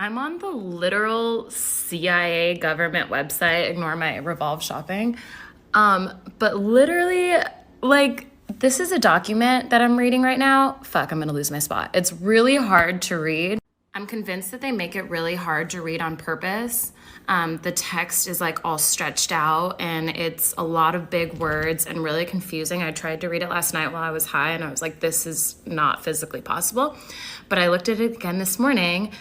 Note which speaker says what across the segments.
Speaker 1: I'm on the literal CIA government website. Ignore my Revolve shopping. But literally, like, this is a document that I'm reading right now. Fuck, I'm gonna lose my spot. It's really hard to read. I'm convinced that they make it really hard to read on purpose. The text is like all stretched out and it's a lot of big words and really confusing. I tried to read it last night while I was high and I was like, this is not physically possible. But I looked at it again this morning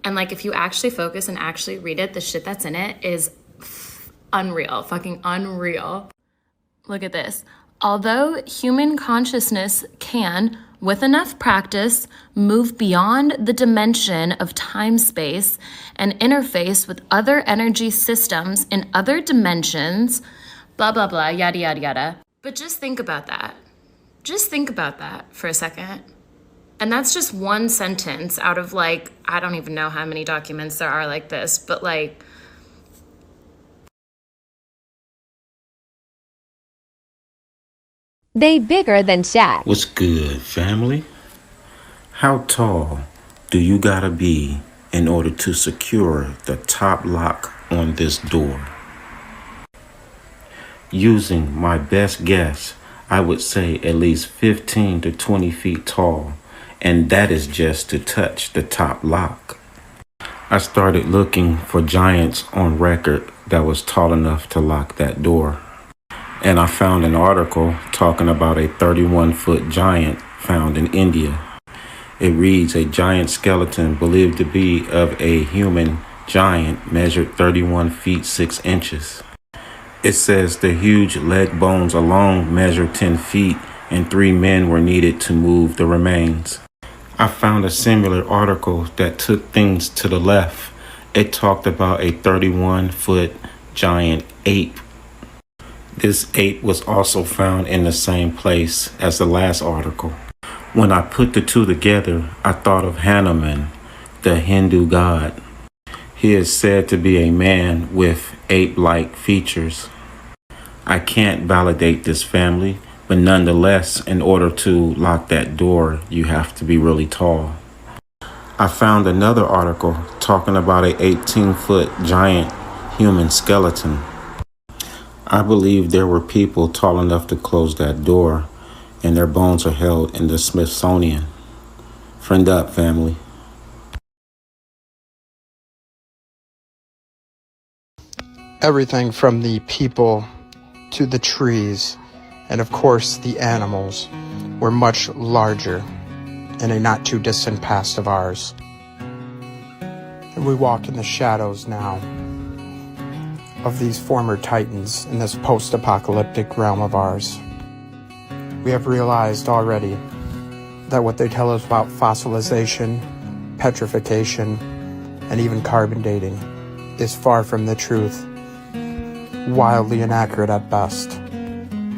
Speaker 1: and like, if you actually focus and actually read it, the shit that's in it is unreal, fucking unreal. Look at this. Although human consciousness can, with enough practice, move beyond the dimension of time-space and interface with other energy systems in other dimensions, blah, blah, blah, yada, yada, yada. But just think about that. Just think about that for a second. And that's just one sentence out of like, I don't even know how many documents there are like this, but like,
Speaker 2: they bigger than Shaq.
Speaker 3: What's good, family? How tall do you gotta be in order to secure the top lock on this door? Using my best guess, I would say at least 15 to 20 feet tall, and that is just to touch the top lock. I started looking for giants on record that was tall enough to lock that door. And I found an article talking about a 31-foot giant found in India. It reads, a giant skeleton believed to be of a human giant measured 31 feet 6 inches. It says the huge leg bones alone measured 10 feet and 3 men were needed to move the remains. I found a similar article that took things to the left. It talked about a 31-foot giant ape. This ape was also found in the same place as the last article. When I put the two together, I thought of Hanuman, the Hindu god. He is said to be a man with ape-like features. I can't validate this, family, but nonetheless, in order to lock that door, you have to be really tall. I found another article talking about an 18-foot giant human skeleton. I believe there were people tall enough to close that door, and their bones are held in the Smithsonian. Friend up, family.
Speaker 4: Everything from the people to the trees, and of course the animals, were much larger in a not too distant past of ours. And we walk in the shadows now of these former titans in this post-apocalyptic realm of ours. We have realized already that what they tell us about fossilization, petrification, and even carbon dating is far from the truth, wildly inaccurate at best.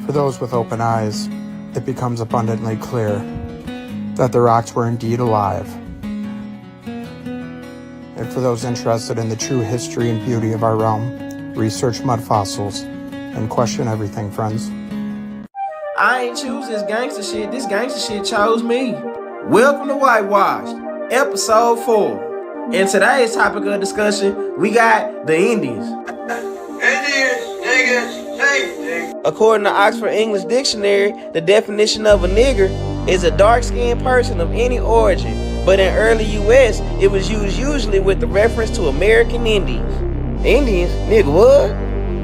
Speaker 4: For those with open eyes, it becomes abundantly clear that the rocks were indeed alive. And for those interested in the true history and beauty of our realm, research mud fossils and question everything, friends.
Speaker 5: I ain't choose this gangster shit. This gangster shit chose me. Welcome to Whitewashed, episode 4. In today's topic of discussion, we got the Indians. According to Oxford English Dictionary, the definition of a nigger is a dark-skinned person of any origin. But in early U.S., it was used usually with the reference to American Indians. Indians? Nigga, what?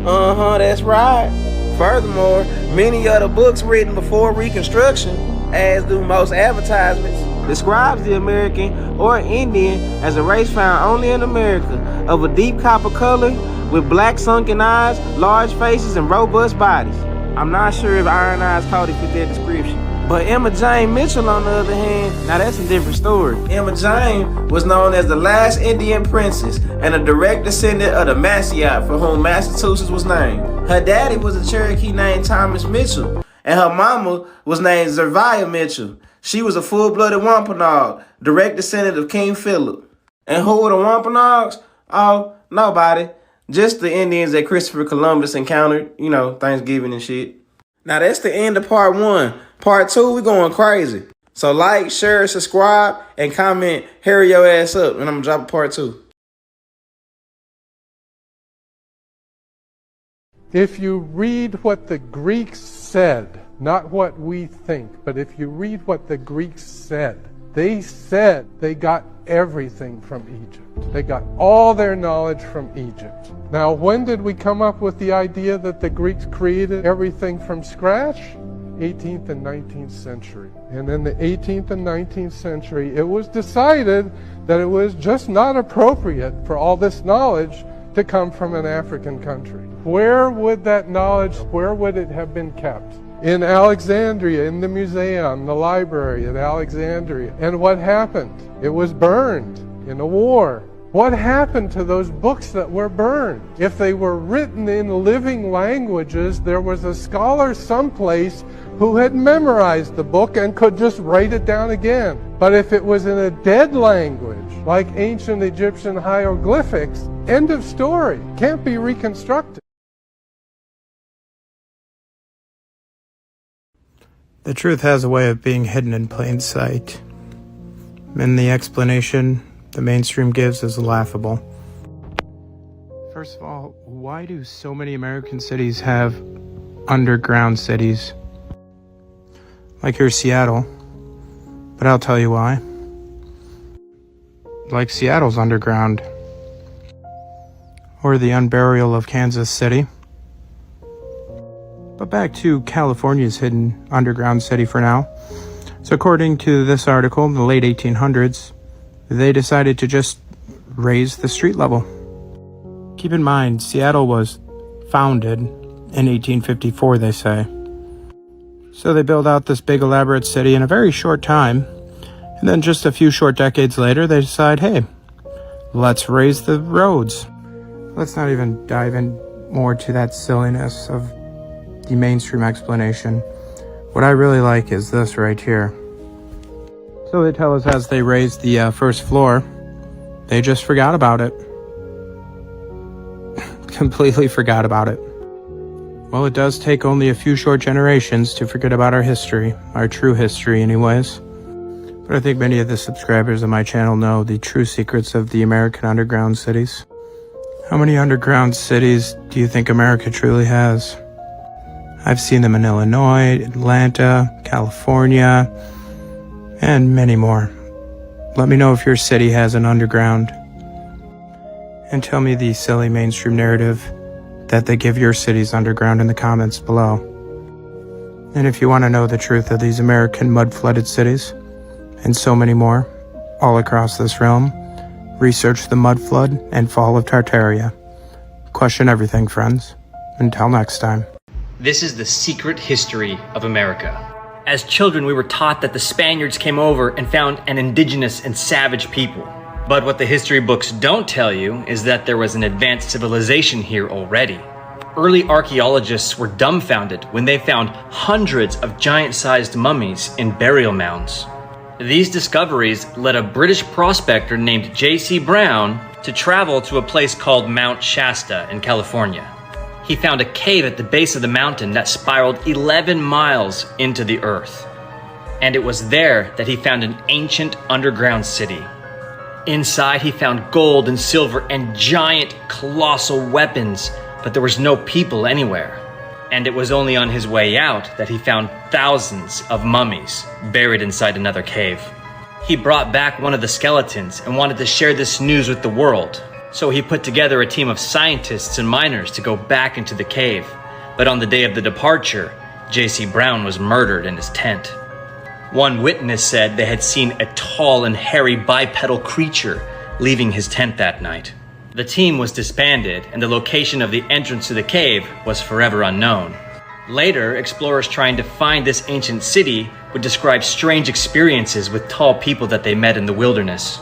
Speaker 5: Uh-huh, that's right. Furthermore, many of the books written before Reconstruction, as do most advertisements, describes the American or Indian as a race found only in America, of a deep copper color, with black sunken eyes, large faces, and robust bodies. I'm not sure if Iron Eyes Cody fit that description. But Emma Jane Mitchell, on the other hand, now that's a different story. Emma Jane was known as the last Indian princess and a direct descendant of the Maciot, for whom Massachusetts was named. Her daddy was a Cherokee named Thomas Mitchell, and her mama was named Zerviah Mitchell. She was a full-blooded Wampanoag, direct descendant of King Philip. And who were the Wampanoags? Oh, nobody. Just the Indians that Christopher Columbus encountered, Thanksgiving and shit. Now that's the end of part 1. Part 2, we going crazy. So like, share, subscribe, and comment, hurry your ass up, and I'm gonna drop a part 2.
Speaker 2: If you read what the Greeks said, not what we think, but if you read what the Greeks said they got everything from Egypt. They got all their knowledge from Egypt. Now, when did we come up with the idea that the Greeks created everything from scratch? 18th and 19th century. And in the 18th and 19th century, it was decided that it was just not appropriate for all this knowledge to come from an African country. Where would that knowledge, where would it have been kept? In Alexandria, in the museum, the library at Alexandria. And what happened? It was burned in a war. What happened to those books that were burned? If they were written in living languages, there was a scholar someplace who had memorized the book and could just write it down again. But if it was in a dead language, like ancient Egyptian hieroglyphics, end of story. Can't be reconstructed.
Speaker 4: The truth has a way of being hidden in plain sight. And the explanation the mainstream gives is laughable. First of all, why do so many American cities have underground cities? Like here's Seattle, but I'll tell you why. Like Seattle's underground. Or the unburial of Kansas City. But back to California's hidden underground city for now. So according to this article, in the late 1800s, they decided to just raise the street level. Keep in mind, Seattle was founded in 1854, they say. So they build out this big elaborate city in a very short time, and then just a few short decades later, they decide, hey, let's raise the roads. Let's not even dive in more to that silliness of the mainstream explanation. What I really like is this right here. So they tell us as they raised the first floor, they just forgot about it. Completely forgot about it. Well, it does take only a few short generations to forget about our history, our true history anyways. But I think many of the subscribers of my channel know the true secrets of the American underground cities. How many underground cities do you think America truly has? I've seen them in Illinois, Atlanta, California, and many more. Let me know if your city has an underground. And tell me the silly mainstream narrative that they give your cities underground in the comments below. And if you want to know the truth of these American mud-flooded cities, and so many more, all across this realm, research the mud flood and fall of Tartaria. Question everything, friends. Until next time.
Speaker 6: This is the secret history of America. As children, we were taught that the Spaniards came over and found an indigenous and savage people. But what the history books don't tell you is that there was an advanced civilization here already. Early archaeologists were dumbfounded when they found hundreds of giant-sized mummies in burial mounds. These discoveries led a British prospector named J.C. Brown to travel to a place called Mount Shasta in California. He found a cave at the base of the mountain that spiraled 11 miles into the earth. And it was there that he found an ancient underground city. Inside, he found gold and silver and giant, colossal weapons, but there was no people anywhere. And it was only on his way out that he found thousands of mummies buried inside another cave. He brought back one of the skeletons and wanted to share this news with the world. So he put together a team of scientists and miners to go back into the cave. But on the day of the departure, J.C. Brown was murdered in his tent. One witness said they had seen a tall and hairy bipedal creature leaving his tent that night. The team was disbanded, and the location of the entrance to the cave was forever unknown. Later, explorers trying to find this ancient city would describe strange experiences with tall people that they met in the wilderness.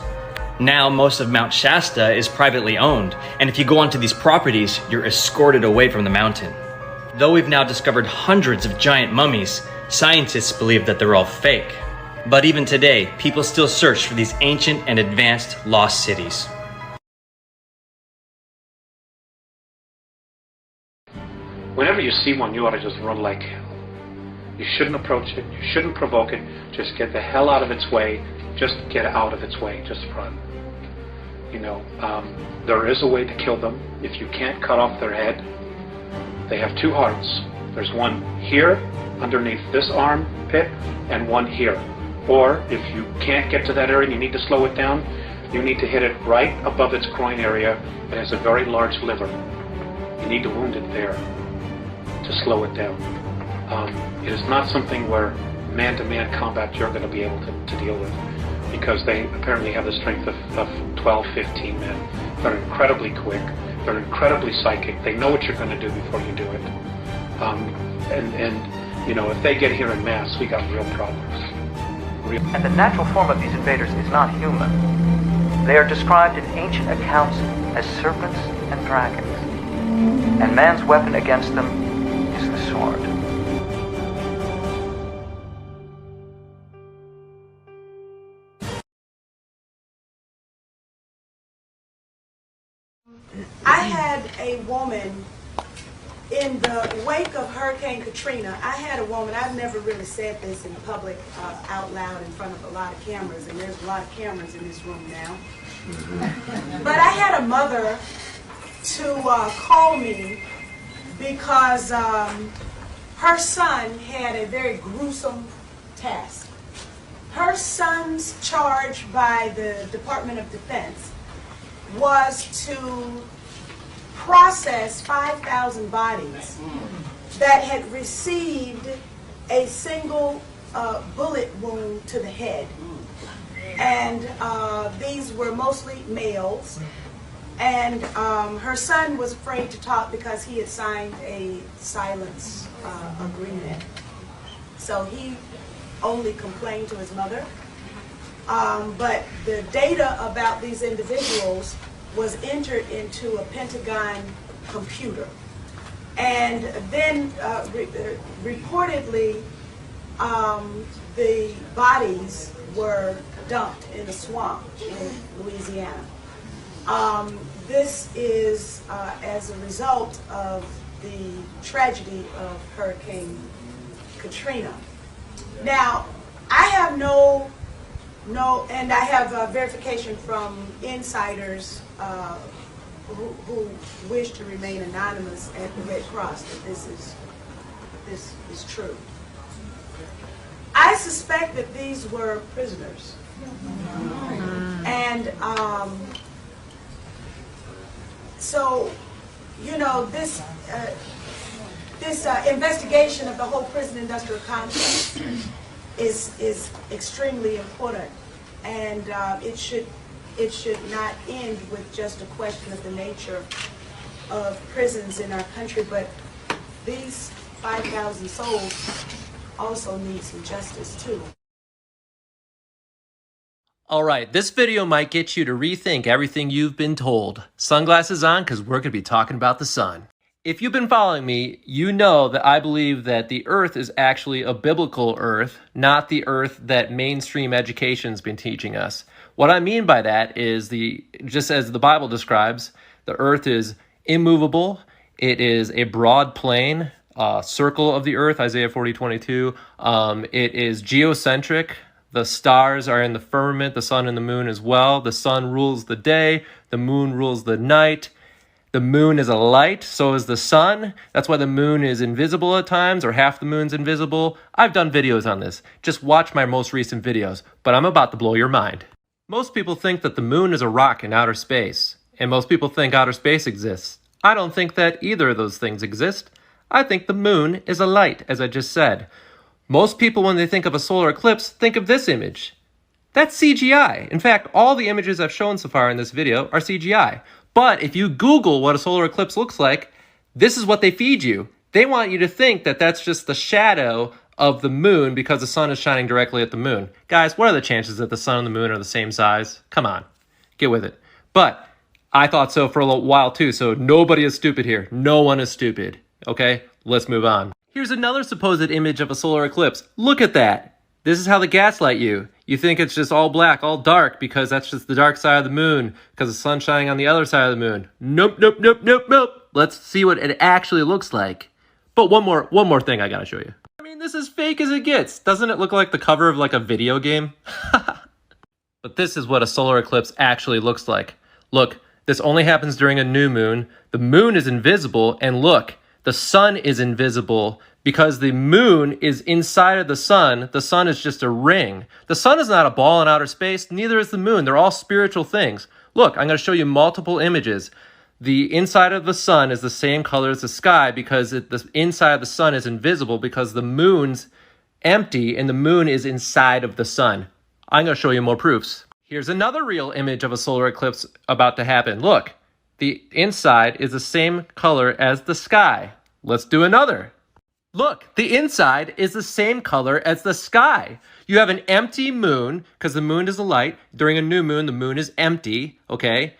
Speaker 6: Now, most of Mount Shasta is privately owned, and if you go onto these properties, you're escorted away from the mountain. Though we've now discovered hundreds of giant mummies, scientists believe that they're all fake. But even today, people still search for these ancient and advanced lost cities.
Speaker 7: Whenever you see one, you ought to just run like hell. You shouldn't approach it. You shouldn't provoke it. Just get the hell out of its way. Just get out of its way. Just run. You know, there is a way to kill them. If you can't cut off their head, They have two hearts. There's one here, underneath this armpit, and one here. Or if you can't get to that area and you need to slow it down, you need to hit it right above its groin area. It has a very large liver. You need to wound it there to slow it down. It is not something where man-to-man combat you're going to be able to deal with, because they apparently have the strength of 12, 15 men. They're incredibly quick. They're incredibly psychic. They know what you're going to do before you do it. And you know, if they get here en masse, we got real problems.
Speaker 8: And the natural form of these invaders is not human. They are described in ancient accounts as serpents and dragons. And man's weapon against them is the sword.
Speaker 9: I had a woman in the wake of Hurricane Katrina. I had a woman, I've never really said this in public out loud in front of a lot of cameras, and there's a lot of cameras in this room now. But I had a mother to call me because her son had a very gruesome task. Her son's charge by the Department of Defense was to process 5,000 bodies that had received a single bullet wound to the head. And these were mostly males. And her son was afraid to talk because he had signed a silence agreement. So he only complained to his mother. But the data about these individuals was entered into a Pentagon computer. And then reportedly, the bodies were dumped in a swamp in Louisiana. This is as a result of the tragedy of Hurricane Katrina. Now, I have and I have verification from insiders who wish to remain anonymous at the Red Cross that this is true. I suspect that these were prisoners, and so you know this investigation of the whole prison industrial complex is extremely important, and it should not end with just a question of the nature of prisons in our country, but these 5,000 souls also need some justice too.
Speaker 10: All right, this video might get you to rethink everything you've been told. Sunglasses on, because we're going to be talking about the sun. If you've been following me, you know that I believe that the Earth is actually a biblical Earth, not the Earth that mainstream education's been teaching us. What I mean by that is, just as the Bible describes, the Earth is immovable. It is a broad plane, circle of the Earth, Isaiah 40:22. It is geocentric. The stars are in the firmament, the sun and the moon as well. The sun rules the day, the moon rules the night. The moon is a light, so is the sun. That's why the moon is invisible at times, or half the moon's invisible. I've done videos on this. Just watch my most recent videos, but I'm about to blow your mind. Most people think that the moon is a rock in outer space, and most people think outer space exists. I don't think that either of those things exist. I think the moon is a light, as I just said. Most people, when they think of a solar eclipse, think of this image. That's CGI. In fact, all the images I've shown so far in this video are CGI. But if you Google what a solar eclipse looks like, this is what they feed you. They want you to think that that's just the shadow of the moon because the sun is shining directly at the moon. Guys, what are the chances that the sun and the moon are the same size? Come on, get with it. But I thought so for a little while too, so nobody is stupid here. No one is stupid. Okay, let's move on. Here's another supposed image of a solar eclipse. Look at that. This is how they gaslight you. You think it's just all black, all dark, because that's just the dark side of the moon, because the sun's shining on the other side of the moon. Nope, nope, nope, nope, nope. Let's see what it actually looks like. But one more thing I gotta show you. I mean, this is fake as it gets. Doesn't it look like the cover of like a video game? But this is what a solar eclipse actually looks like. Look, this only happens during a new moon. The moon is invisible, and look, The sun is invisible because the moon is inside of the sun. The sun is just a ring. The sun is not a ball in outer space. Neither is the moon. They're all spiritual things. Look, I'm going to show you multiple images. The inside of the sun is the same color as the sky because the inside of the sun is invisible because the moon's empty and the moon is inside of the sun. I'm going to show you more proofs. Here's another real image of a solar eclipse about to happen. Look, the inside is the same color as the sky. Let's do another. Look, the inside is the same color as the sky. You have an empty moon because the moon is a light. During a new moon, the moon is empty, okay?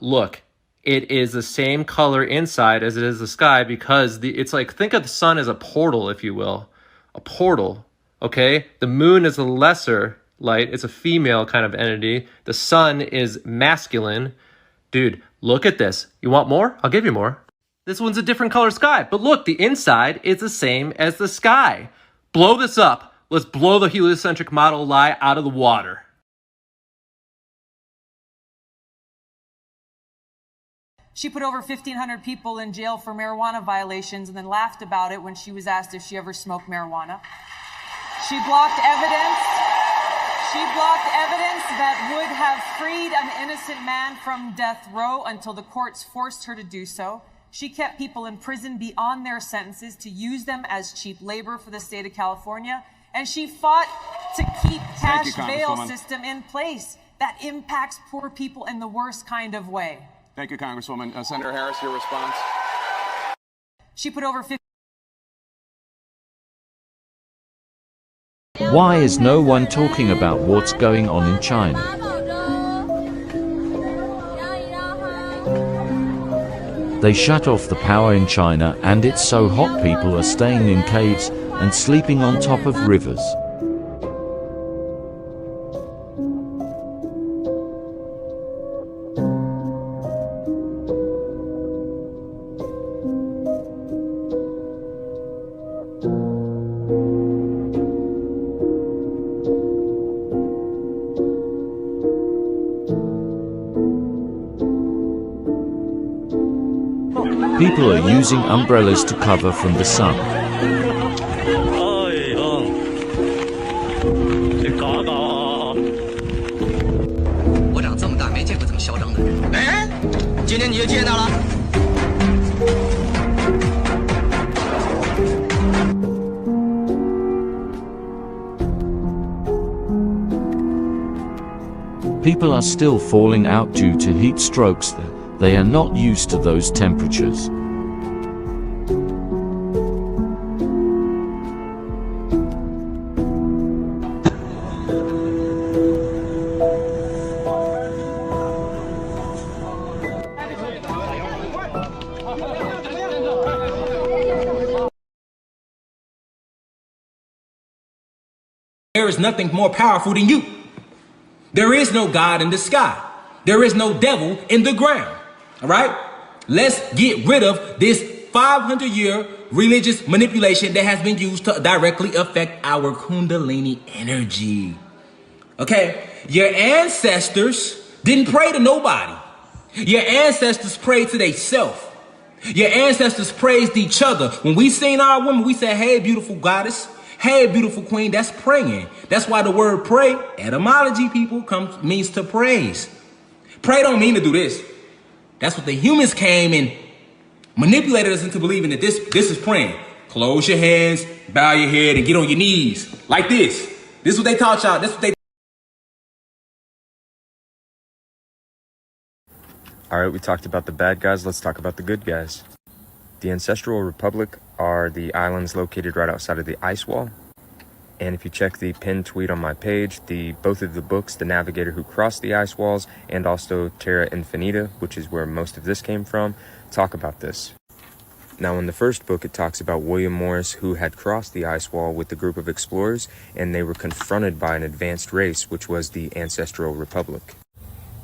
Speaker 10: Look, it is the same color inside as it is the sky because it's like, think of the sun as a portal, if you will. A portal, okay? The moon is a lesser light. It's a female kind of entity. The sun is masculine. Dude, look at this. You want more? I'll give you more. This one's a different color sky. But look, the inside is the same as the sky. Blow this up. Let's blow the heliocentric model lie out of the water.
Speaker 11: She put over 1,500 people in jail for marijuana violations and then laughed about it when she was asked if she ever smoked marijuana. She blocked evidence. She blocked evidence that would have freed an innocent man from death row until the courts forced her to do so. She kept people in prison beyond their sentences to use them as cheap labor for the state of California. And she fought to keep cash bail system in place that impacts poor people in the worst kind of way.
Speaker 12: Thank you, Congresswoman. Senator Harris, your response.
Speaker 11: She put over 50.
Speaker 13: Why is no one talking about what's going on in China? They shut off the power in China and it's so hot people are staying in caves and sleeping on top of rivers. People are using umbrellas to cover from the sun. People are still falling out due to heat strokes. They are not used to those temperatures.
Speaker 14: There is nothing more powerful than you. There is no God in the sky. There is no devil in the ground. All right? Let's get rid of this 500-year religious manipulation that has been used to directly affect our Kundalini energy. Okay? Your ancestors didn't pray to nobody. Your ancestors prayed to themselves. Your ancestors praised each other. When we seen our women, we said, hey, beautiful goddess. Hey, beautiful queen. That's praying. That's why the word pray, etymology, people, means to praise. Pray don't mean to do this. That's what the humans came and manipulated us into believing that this is praying. Close your hands, bow your head, and get on your knees. Like this. This is what they taught y'all. That's what they.
Speaker 15: Alright, we talked about the bad guys. Let's talk about the good guys. The Ancestral Republic are the islands located right outside of the ice wall. And if you check the pinned tweet on my page, both of the books, The Navigator Who Crossed the Ice Walls and also Terra Infinita, which is where most of this came from, talk about this. Now in the first book, it talks about William Morris, who had crossed the ice wall with a group of explorers, and they were confronted by an advanced race, which was the Ancestral Republic.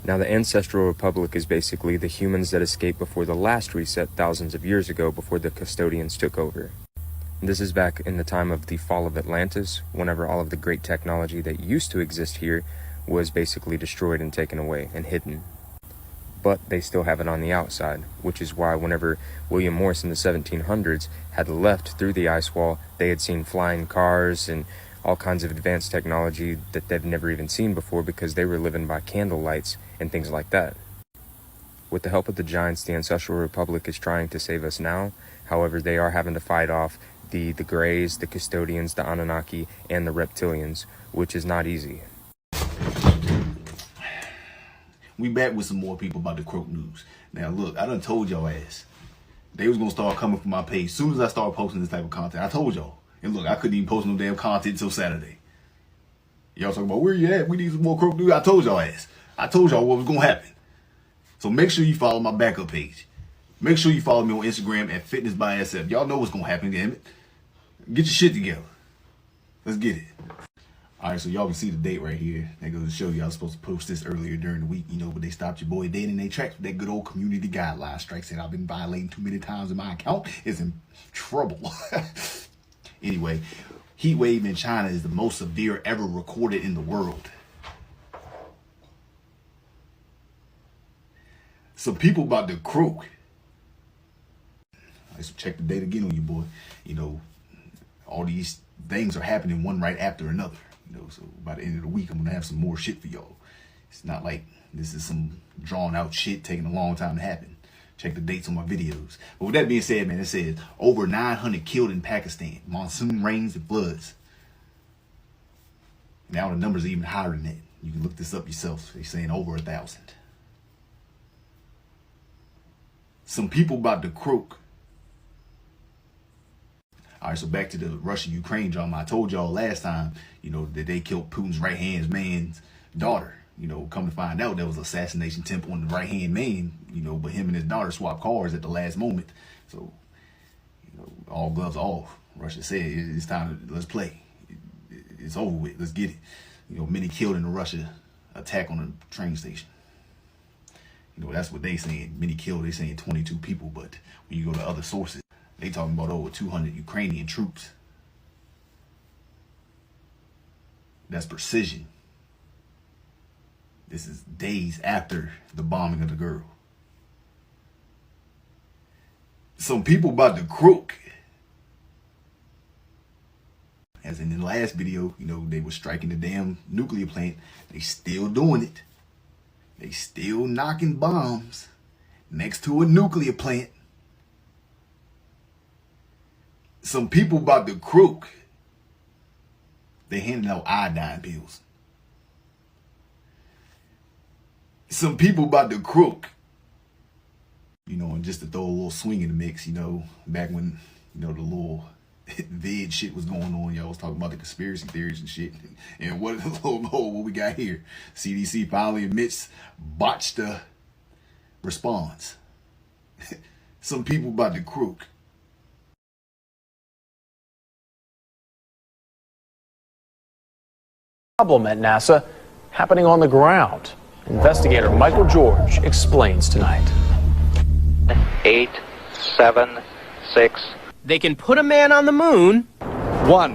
Speaker 15: Now the Ancestral Republic is basically the humans that escaped before the last reset thousands of years ago, before the custodians took over. This is back in the time of the fall of Atlantis, whenever all of the great technology that used to exist here was basically destroyed and taken away and hidden. but they still have it on the outside, which is why whenever William Morris in the 1700s had left through the ice wall, they had seen flying cars and all kinds of advanced technology that they've never even seen before, because they were living by candle lights and things like that. With the help of the giants, the Ancestral Republic is trying to save us now. However, they are having to fight off the Greys, the Custodians, the Anunnaki, and the Reptilians, which is not easy.
Speaker 16: We back with some more people about the croak news. Now look, I done told y'all ass they was gonna start coming from my page as soon as I start posting this type of content. I told y'all. And look, I couldn't even post no damn content until Saturday. Y'all talking about where you at? We need some more croak news. I told y'all ass. I told y'all what was gonna happen. So make sure you follow my backup page. Make sure you follow me on Instagram at Fitness by SF. Y'all know what's gonna happen, damn it. Get your shit together. Let's get it. All right, so y'all can see the date right here. That goes to show you I was supposed to post this earlier during the week, you know, but they stopped your boy dead in their tracks with that good old community guideline strike. Said I've been violating too many times and my account is in trouble. Anyway, heat wave in China is the most severe ever recorded in the world. Some people about to croak. All right, so check the date again on you, boy. You know, all these things are happening one right after another. You know, so by the end of the week, I'm gonna have some more shit for y'all. It's not like this is some drawn out shit taking a long time to happen. Check the dates on my videos. But with that being said, man, it says over 900 killed in Pakistan. Monsoon rains and floods. Now the numbers are even higher than that. You can look this up yourself. They're saying over 1,000. Some people about to croak. All right, so back to the Russia-Ukraine drama. I told y'all last time, you know, that they killed Putin's right-hand man's daughter. You know, come to find out, there was an assassination attempt on the right-hand man, you know, but him and his daughter swapped cars at the last moment. So, you know, all gloves off. Russia said, it's time to, let's play. It's over with. Let's get it. You know, many killed in the Russia attack on a train station. You know, that's what they saying. Many killed, they saying 22 people, but when you go to other sources, they talking about over 200 Ukrainian troops. That's precision. This is days after the bombing of the girl. Some people about to croak. As in the last video, you know, they were striking the damn nuclear plant. They still doing it. They still knocking bombs next to a nuclear plant. Some people about to croak. They handing out iodine pills. Some people about to croak. You know, and just to throw a little swing in the mix, you know, back when, you know, the little vid shit was going on, y'all was talking about the conspiracy theories and shit. And what we got here? CDC finally admits botched response. Some people about to croak.
Speaker 17: Problem at NASA happening on the ground. Investigator Michael George explains tonight.
Speaker 18: 8, 7, 6.
Speaker 19: They can put a man on the moon.
Speaker 17: 1.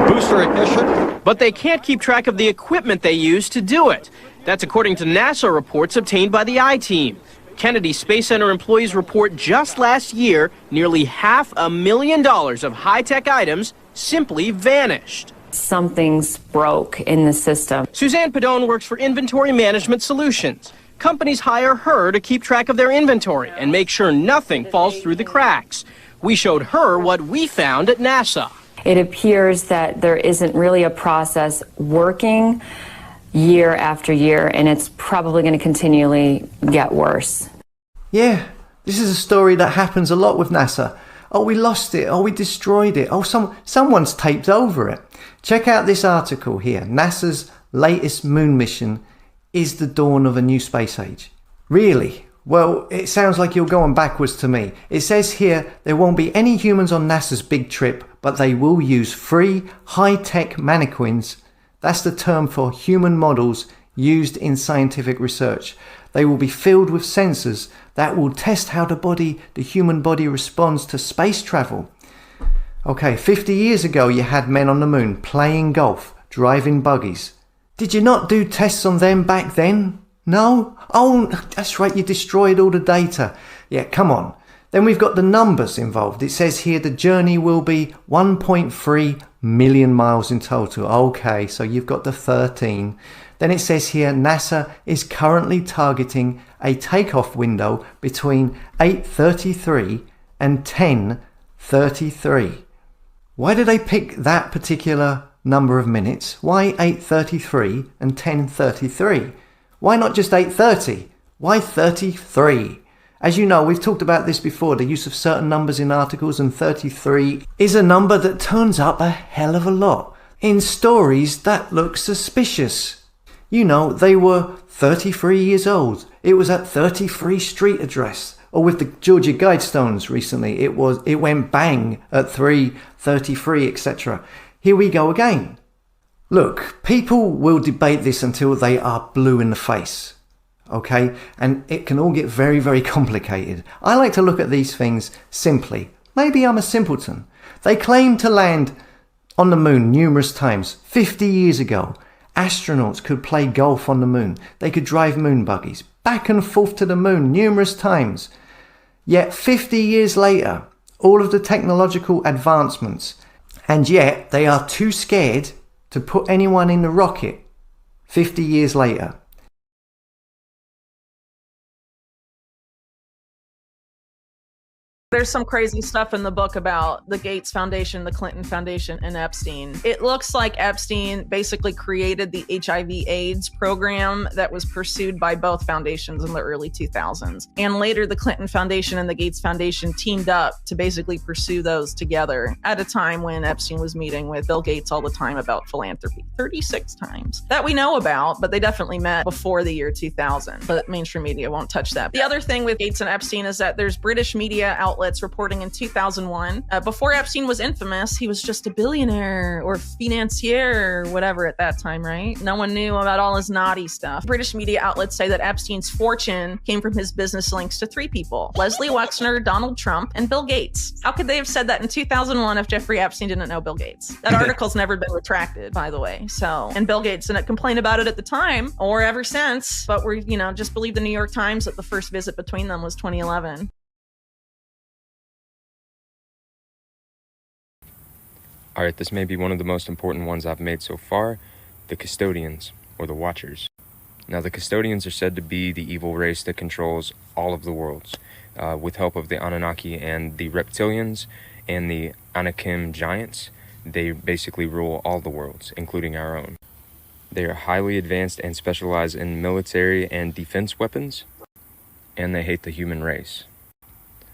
Speaker 17: Booster ignition.
Speaker 19: But they can't keep track of the equipment they use to do it. That's according to NASA reports obtained by the I-Team. Kennedy Space Center employees report just last year, nearly $500,000 of high-tech items simply vanished.
Speaker 20: Something's broke in the system.
Speaker 19: Suzanne Padone works for Inventory Management Solutions. Companies hire her to keep track of their inventory and make sure nothing falls through the cracks. We showed her what we found at NASA.
Speaker 20: It appears that there isn't really a process working year after year, and it's probably going to continually get worse.
Speaker 21: Yeah, this is a story that happens a lot with NASA. Oh, we lost it. Oh, we destroyed it. Oh, someone's taped over it. Check out this article here. NASA's latest moon mission is the dawn of a new space age. Really? Well, it sounds like you're going backwards to me. It says here there won't be any humans on NASA's big trip, but they will use free, high-tech mannequins. That's the term for human models used in scientific research. They will be filled with sensors that will test how the human body responds to space travel. Okay, 50 years ago you had men on the moon playing golf, driving buggies. Did you not do tests on them back then? No? Oh, that's right, you destroyed all the data. Yeah, come on. Then we've got the numbers involved. It says here the journey will be 1.3 million miles in total. Okay, so you've got the 13. Then it says here NASA is currently targeting a takeoff window between 8:33 and 10:33. Why did they pick that particular number of minutes? Why 8:33 and 10:33? Why not just 8:30? Why 33? As you know, we've talked about this before, the use of certain numbers in articles, and 33 is a number that turns up a hell of a lot in stories that look suspicious. You know, they were 33 years old. It was at 33 Street address. Or with the Georgia Guidestones recently, it went bang at 3:33, etc. Here we go again. Look, people will debate this until they are blue in the face. Okay? And it can all get very, very complicated. I like to look at these things simply. Maybe I'm a simpleton. They claim to land on the moon numerous times. 50 years ago, astronauts could play golf on the moon. They could drive moon buggies back and forth to the moon numerous times. Yet 50 years later, all of the technological advancements, and yet they are too scared to put anyone in the rocket 50 years later.
Speaker 1: There's some crazy stuff in the book about the Gates Foundation, the Clinton Foundation, and Epstein. It looks like Epstein basically created the HIV/AIDS program that was pursued by both foundations in the early 2000s. And later, the Clinton Foundation and the Gates Foundation teamed up to basically pursue those together at a time when Epstein was meeting with Bill Gates all the time about philanthropy. 36 times that we know about, but they definitely met before the year 2000. But mainstream media won't touch that. The other thing with Gates and Epstein is that there's British media outlets reporting in 2001. Before Epstein was infamous, he was just a billionaire or financier or whatever at that time, right? No one knew about all his naughty stuff. British media outlets say that Epstein's fortune came from his business links to 3 people: Leslie Wexner, Donald Trump, and Bill Gates. How could they have said that in 2001 if Jeffrey Epstein didn't know Bill Gates? That article's never been retracted, by the way. So, and Bill Gates didn't complain about it at the time or ever since, but we're, just believe the New York Times that the first visit between them was 2011.
Speaker 15: Alright, this may be one of the most important ones I've made so far, the custodians, or the watchers. Now, the custodians are said to be the evil race that controls all of the worlds, with help of the Anunnaki and the reptilians and the Anakim giants. They basically rule all the worlds, including our own. They are highly advanced and specialize in military and defense weapons, and they hate the human race.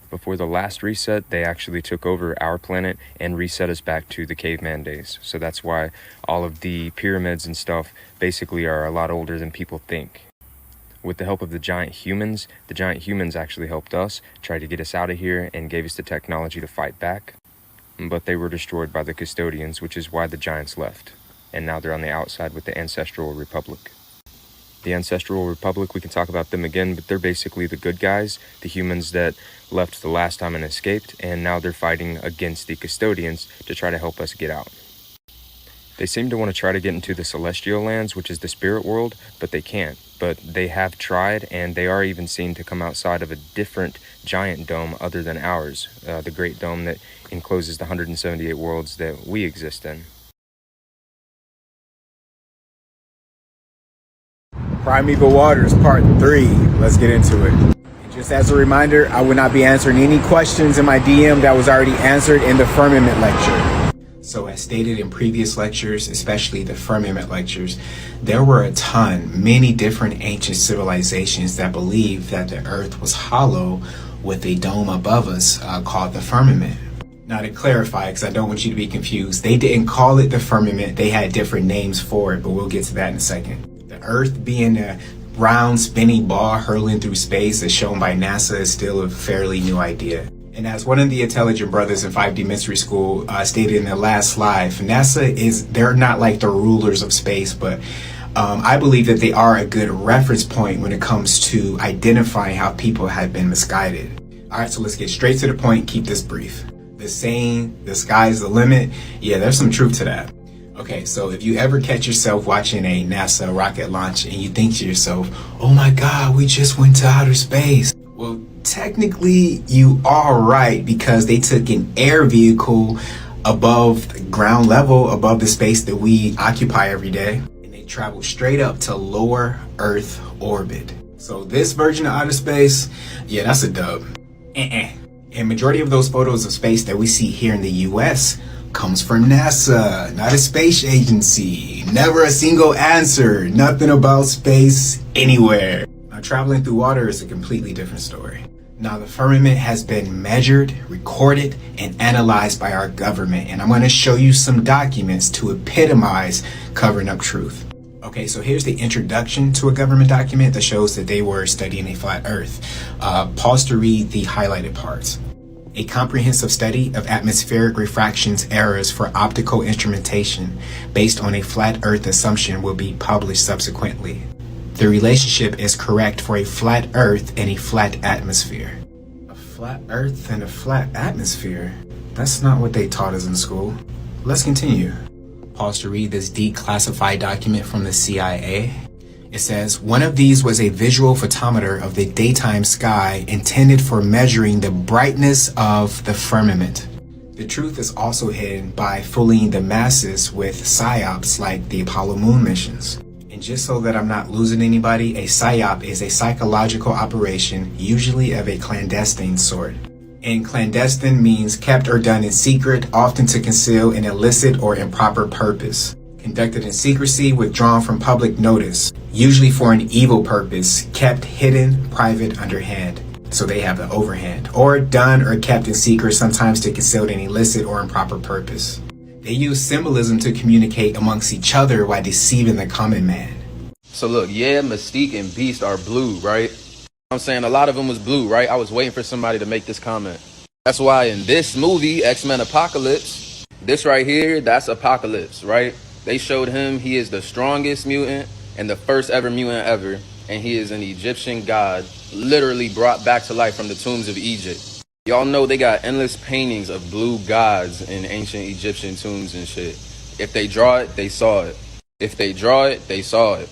Speaker 15: Before the last reset, they actually took over our planet and reset us back to the caveman days. So that's why all of the pyramids and stuff basically are a lot older than people think. With the help of the giant humans actually helped us, tried to get us out of here, and gave us the technology to fight back. But they were destroyed by the custodians, which is why the giants left. And now they're on the outside with the Ancestral Republic. The Ancestral Republic, we can talk about them again, but they're basically the good guys, the humans that left the last time and escaped, and now they're fighting against the custodians to try to help us get out. They seem to want to try to get into the celestial lands, which is the spirit world, but they can't. But they have tried, and they are even seen to come outside of a different giant dome other than ours, the Great Dome that encloses the 178 worlds that we exist in.
Speaker 22: Primeval Waters Part 3. Let's get into it. Just as a reminder, I will not be answering any questions in my DM that was already answered in the Firmament lecture. So as stated in previous lectures, especially the Firmament lectures, there were many different ancient civilizations that believed that the earth was hollow with a dome above us called the firmament. Now to clarify, because I don't want you to be confused, they didn't call it the firmament, they had different names for it, but we'll get to that in a second. The Earth being a round spinning ball hurling through space as shown by NASA is still a fairly new idea. And as one of the intelligent brothers in 5D Mystery School stated in the last slide, they're not like the rulers of space, but I believe that they are a good reference point when it comes to identifying how people have been misguided. All right, so let's get straight to the point and keep this brief. The saying, the sky's the limit, yeah, there's some truth to that. Okay, so if you ever catch yourself watching a NASA rocket launch and you think to yourself, oh my God, we just went to outer space. Well, technically you are right, because they took an air vehicle above ground level, above the space that we occupy every day, and they traveled straight up to lower Earth orbit. So this version of outer space, yeah, that's a dub. And majority of those photos of space that we see here in the US comes from NASA, not a space agency. Never a single answer, nothing about space anywhere. Now, traveling through water is a completely different story. Now, the firmament has been measured, recorded, and analyzed by our government, and I'm going to show you some documents to epitomize covering up truth. Okay, so here's the introduction to a government document that shows that they were studying a flat Earth. Pause to read the highlighted parts. A comprehensive study of atmospheric refractions errors for optical instrumentation based on a flat Earth assumption will be published subsequently. The relationship is correct for a flat Earth and a flat atmosphere. A flat Earth and a flat atmosphere? That's not what they taught us in school. Let's continue. Pause to read this declassified document from the CIA. It says, one of these was a visual photometer of the daytime sky intended for measuring the brightness of the firmament. The truth is also hidden by fooling the masses with psyops like the Apollo moon missions. And just so that I'm not losing anybody, a psyop is a psychological operation, usually of a clandestine sort. And clandestine means kept or done in secret, often to conceal an illicit or improper purpose. Conducted in secrecy, withdrawn from public notice, usually for an evil purpose, kept hidden, private, underhand. So they have the overhand. Or done or kept in secret, sometimes to conceal an illicit or improper purpose. They use symbolism to communicate amongst each other while deceiving the common man.
Speaker 3: So look, yeah, Mystique and Beast are blue, right? I'm saying a lot of them was blue, right? I was waiting for somebody to make this comment. That's why in this movie, X-Men Apocalypse, this right here, that's Apocalypse, right? They showed him he is the strongest mutant and the first ever mutant ever, and he is an Egyptian god, literally brought back to life from the tombs of Egypt. Y'all know they got endless paintings of blue gods in ancient Egyptian tombs and shit. If they draw it, they saw it. If they draw it, they saw it.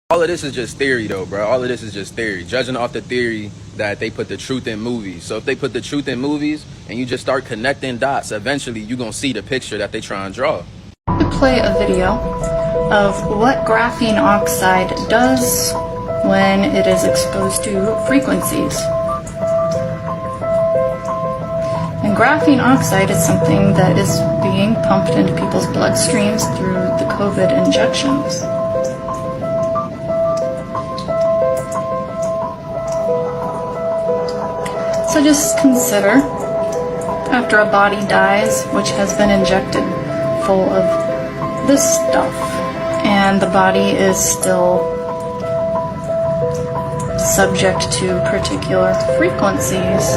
Speaker 3: All of this is just theory though, bro. All of this is just theory. Judging off the theory that they put the truth in movies. So if they put the truth in movies and you just start connecting dots, eventually you're going to see the picture that they try and draw.
Speaker 5: Play a video of what graphene oxide does when it is exposed to frequencies. And graphene oxide is something that is being pumped into people's bloodstreams through the COVID injections. So just consider, after a body dies, which has been injected full of this stuff, and the body is still subject to particular frequencies,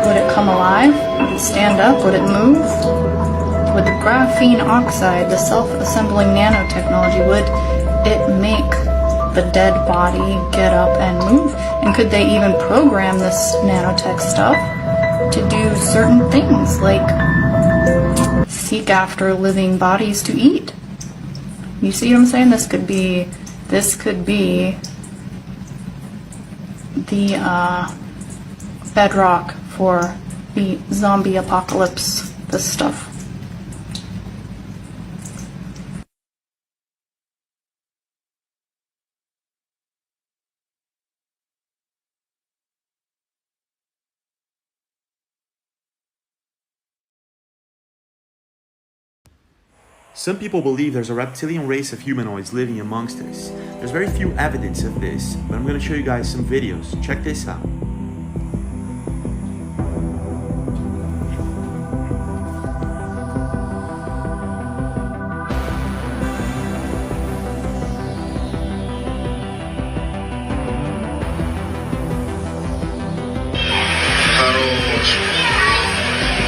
Speaker 5: would it come alive? Would it stand up? Would it move? Would the graphene oxide, the self-assembling nanotechnology, would it make the dead body get up and move? And could they even program this nanotech stuff to do certain things, like seek after living bodies to eat? You see what I'm saying? This could be the bedrock for the zombie apocalypse, this stuff.
Speaker 23: Some people believe there's a reptilian race of humanoids living amongst us. There's very few evidence of this, but I'm going to show you guys some videos. Check this out.
Speaker 24: Хорош.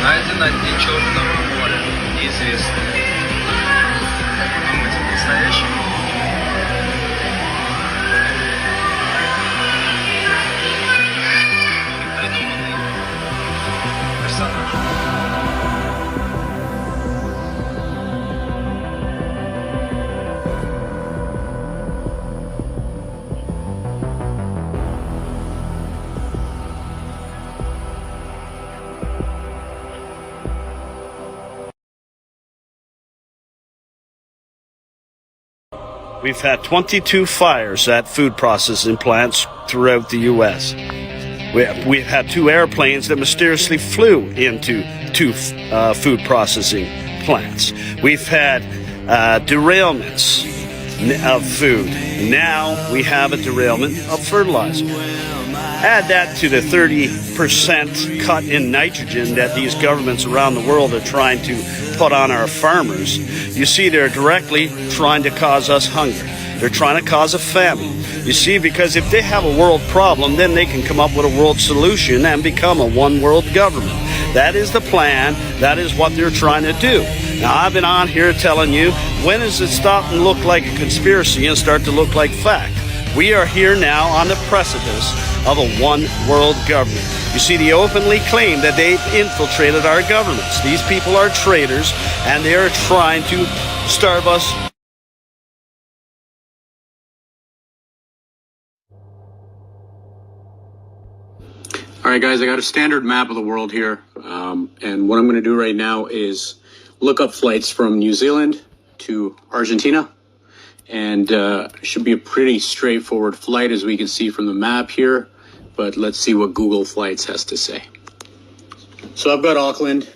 Speaker 24: Найдено на дне Черного моря. Неизвестно. Думаете, настоящий? Придуманный персонаж.
Speaker 2: we've had 22 fires at food processing plants throughout the U.S. We've had 2 airplanes that mysteriously flew into 2 food processing plants. We've had derailments of food. Now we have a derailment of fertilizer. Add that to the 30% cut in nitrogen that these governments around the world are trying to put on our farmers. You see, they're directly trying to cause us hunger. They're trying to cause a famine. You see, because if they have a world problem, then they can come up with a world solution and become a one world government. That is the plan. That is what they're trying to do. Now, I've been on here telling you, when does it stop and look like a conspiracy and start to look like fact? We are here now on the precipice of a one world government. You see, they openly claim that they've infiltrated our governments. These people are traitors, and they are trying to starve us.
Speaker 4: All right, guys, I got a standard map of the world here. And what I'm going to do right now is look up flights from New Zealand to Argentina. And it should be a pretty straightforward flight, as we can see from the map here. But let's see what Google Flights has to say. So I've got Auckland,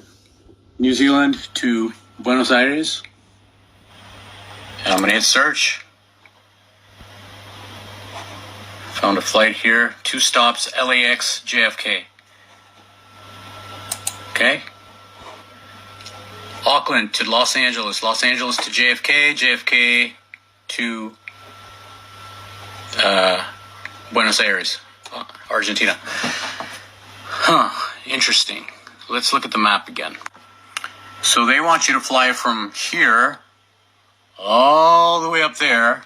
Speaker 4: New Zealand to Buenos Aires. And I'm going to hit search. Found a flight here. 2 stops, LAX, JFK. Okay. Auckland to Los Angeles to JFK, JFK to Buenos Aires, Argentina. Interesting. Let's look at the map again. So they want you to fly from here all the way up there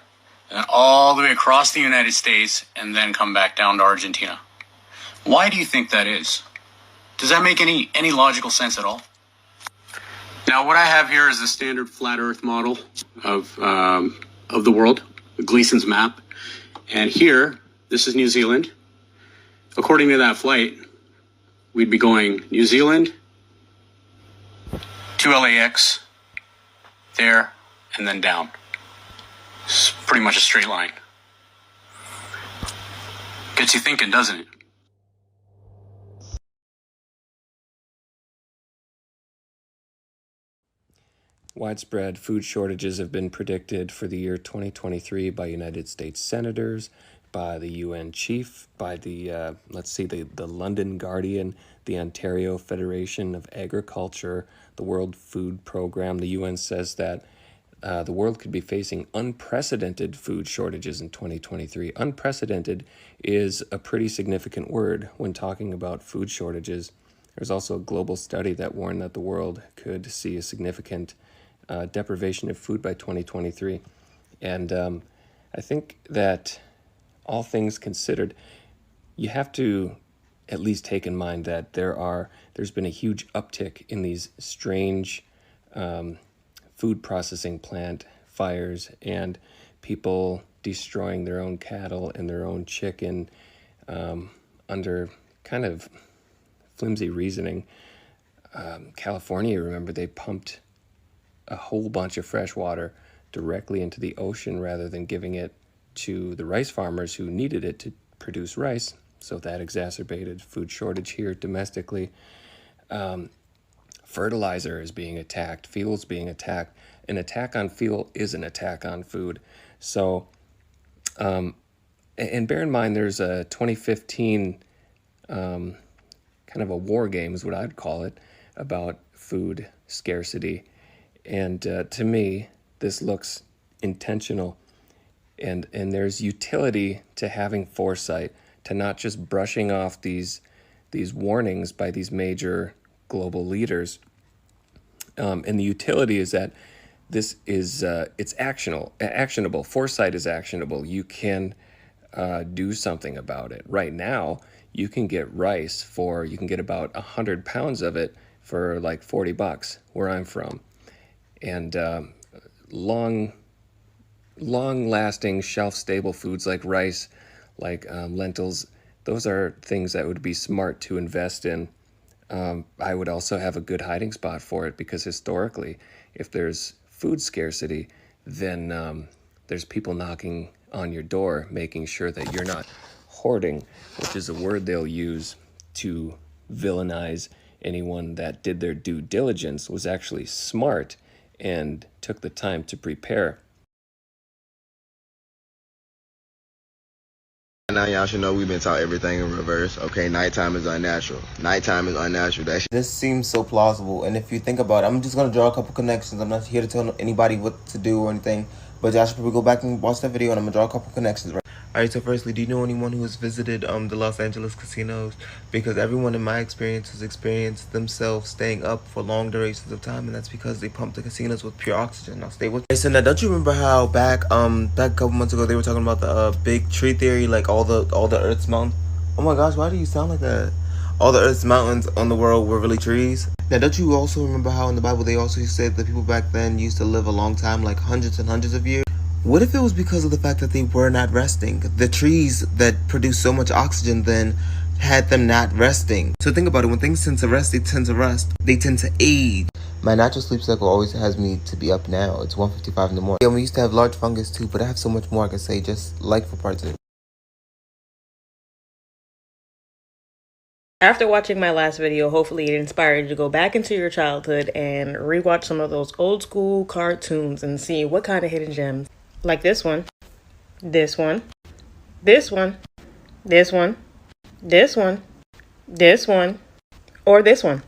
Speaker 4: and all the way across the United States and then come back down to Argentina. Why do you think that is? Does that make any logical sense at all? Now, what I have here is the standard flat Earth model of the world, Gleason's map. And here, this is New Zealand. According to that flight, we'd be going New Zealand to LAX, there, and then down. It's pretty much a straight line. Gets you thinking, doesn't it?
Speaker 15: Widespread food shortages have been predicted for the year 2023 by United States senators, by the UN chief, by the London Guardian, the Ontario Federation of Agriculture, the World Food Program. The UN says that the world could be facing unprecedented food shortages in 2023. Unprecedented is a pretty significant word when talking about food shortages. There's also a global study that warned that the world could see a significant deprivation of food by 2023. And I think that all things considered, you have to at least take in mind that there's been a huge uptick in these strange food processing plant fires and people destroying their own cattle and their own chicken under kind of flimsy reasoning. California, remember, they pumped a whole bunch of fresh water directly into the ocean rather than giving it to the rice farmers who needed it to produce rice. So that exacerbated food shortage here domestically. Fertilizer is being attacked, fuel's being attacked. An attack on fuel is an attack on food. So, and bear in mind, there's a 2015 kind of a war game is what I'd call it, about food scarcity. And to me, this looks intentional, and there's utility to having foresight, to not just brushing off these warnings by these major global leaders. And the utility is that this is it's actionable. Foresight is actionable. You can do something about it. Right now, you can get rice you can get about 100 pounds of it for like $40 where I'm from. And long-lasting, shelf-stable foods like rice, like lentils, those are things that would be smart to invest in. I would also have a good hiding spot for it because historically, if there's food scarcity, then
Speaker 6: there's people knocking on your door, making sure that you're not hoarding, which is a word they'll use to villainize anyone that did their due diligence, was actually smart and took the time to prepare.
Speaker 7: Now y'all should know we've been taught everything in reverse. Okay, nighttime is unnatural. Nighttime is unnatural. This seems so plausible, and if you think about it, I'm just gonna draw a couple connections. I'm not here to tell anybody what to do or anything, but y'all should probably go back and watch that video, and I'm gonna draw a couple connections. Right. Alright, so firstly, do you know anyone who has visited the Los Angeles casinos? Because everyone in my experience has experienced themselves staying up for long durations of time, and that's because they pump the casinos with pure oxygen. Now stay with me. So now, don't you remember how back a couple months ago they were talking about the big tree theory, like all the Earth's mountains? Oh my gosh, why do you sound like that? All the Earth's mountains on the world were really trees. Now, don't you also remember how in the Bible they also said that people back then used to live a long time, like hundreds and hundreds of years? What if it was because of the fact that they were not resting? The trees that produce so much oxygen then had them not resting. So think about it, when things tend to rest, they tend to rust. They tend to age. My natural sleep cycle always has me to be up now. It's 1:55 in the morning. Yeah, we used to have large fungus too, but I have so much more I can say, just like for parts of it.
Speaker 8: After watching my last video, hopefully it inspired you to go back into your childhood and rewatch some of those old school cartoons and see what kind of hidden gems, like this one, this one, this one, this one, this one, this one, or this one,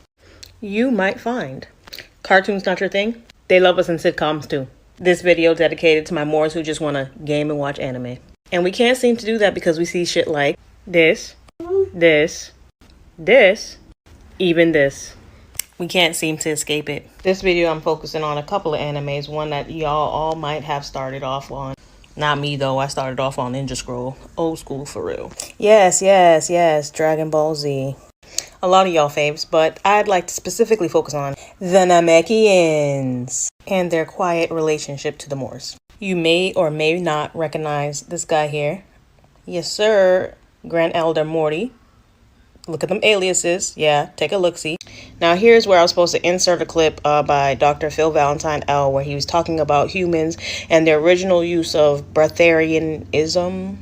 Speaker 8: you might find. Cartoons not your thing? They love us in sitcoms too. This video dedicated to my Moors who just want to game and watch anime. And we can't seem to do that because we see shit like this, this, this, even this. We can't seem to escape it. This video I'm focusing on a couple of animes, one that y'all all might have started off on. Not me though, I started off on Ninja Scroll. Old school for real. Yes, yes, yes, Dragon Ball Z. A lot of y'all faves, but I'd like to specifically focus on the Namekians and their quiet relationship to the Moors. You may or may not recognize this guy here. Yes sir, Grand Elder Morty. Look at them aliases. Yeah, take a look-see. Now here's where I was supposed to insert a clip by Dr. Phil Valentine L, where he was talking about humans and their original use of breatharianism,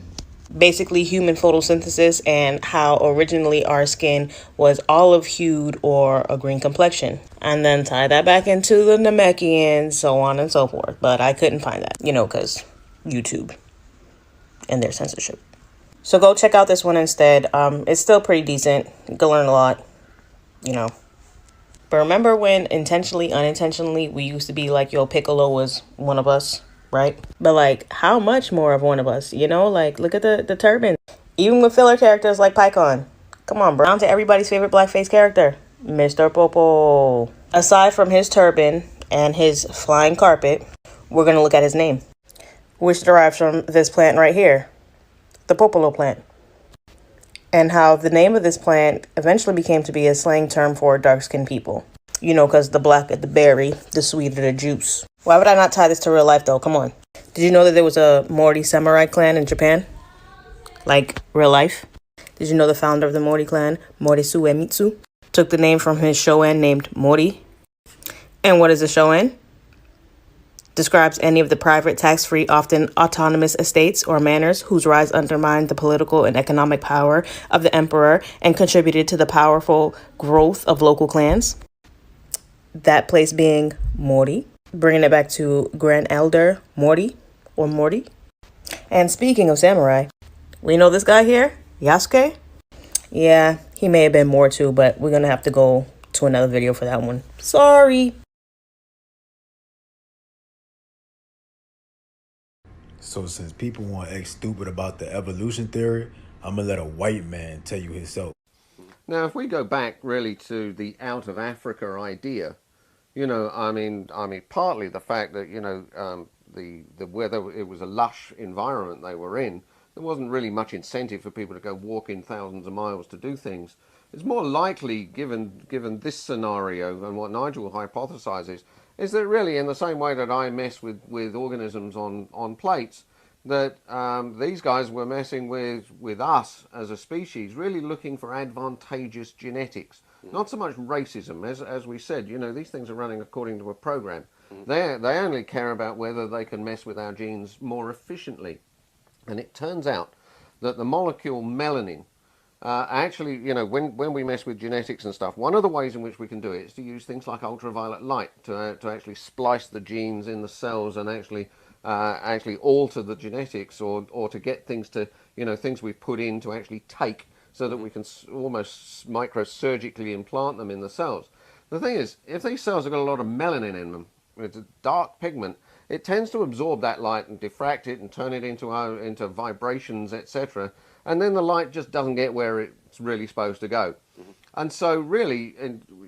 Speaker 8: basically human photosynthesis, and how originally our skin was olive-hued or a green complexion. And then tie that back into the Namekians, so on and so forth. But I couldn't find that, you know, because YouTube and their censorship. So go check out this one instead. It's still pretty decent. You can learn a lot, you know. But remember when intentionally, unintentionally, we used to be like, yo, Piccolo was one of us, right? But like, how much more of one of us, you know? Like, look at the turban. Even with filler characters like Payton. Come on, bro. Down to everybody's favorite blackface character, Mr. Popo. Aside from his turban and his flying carpet, we're going to look at his name, which derives from this plant right here. The popolo plant, and how the name of this plant eventually became to be a slang term for dark-skinned people. You know, because the blacker the berry, the sweeter the juice. Why would I not tie this to real life, though? Come on. Did you know that there was a Morty samurai clan in Japan? Like, real life? Did you know the founder of the Morty clan, Morisu Uemitsu, took the name from his shonen named Mori? And what is a shonen? Describes any of the private, tax-free, often autonomous estates or manors whose rise undermined the political and economic power of the emperor and contributed to the powerful growth of local clans. That place being Morty, bringing it back to Grand Elder Morty or Morty. And speaking of samurai, we know this guy here, Yasuke? Yeah, he may have been more too, but we're going to have to go to another video for that one. Sorry.
Speaker 9: So since people want to act stupid about the evolution theory, I'm going to let a white man tell you himself.
Speaker 25: Now, if we go back really to the out of Africa idea, you know, I mean, partly the fact that, you know, whether it was a lush environment they were in, there wasn't really much incentive for people to go walking thousands of miles to do things. It's more likely, given this scenario and what Nigel hypothesizes, is that really in the same way that I mess with organisms on plates, that these guys were messing with us as a species, really looking for advantageous genetics. Not so much racism, as we said, you know, these things are running according to a program. They only care about whether they can mess with our genes more efficiently. And it turns out that the molecule melanin, actually, you know, when we mess with genetics and stuff, one of the ways in which we can do it is to use things like ultraviolet light to actually splice the genes in the cells and actually alter the genetics, or to get things to, you know, things we've put in to actually take, so that we can almost microsurgically implant them in the cells. The thing is, if these cells have got a lot of melanin in them, it's a dark pigment, it tends to absorb that light and diffract it and turn it into vibrations, etc. And then the light just doesn't get where it's really supposed to go. And so really,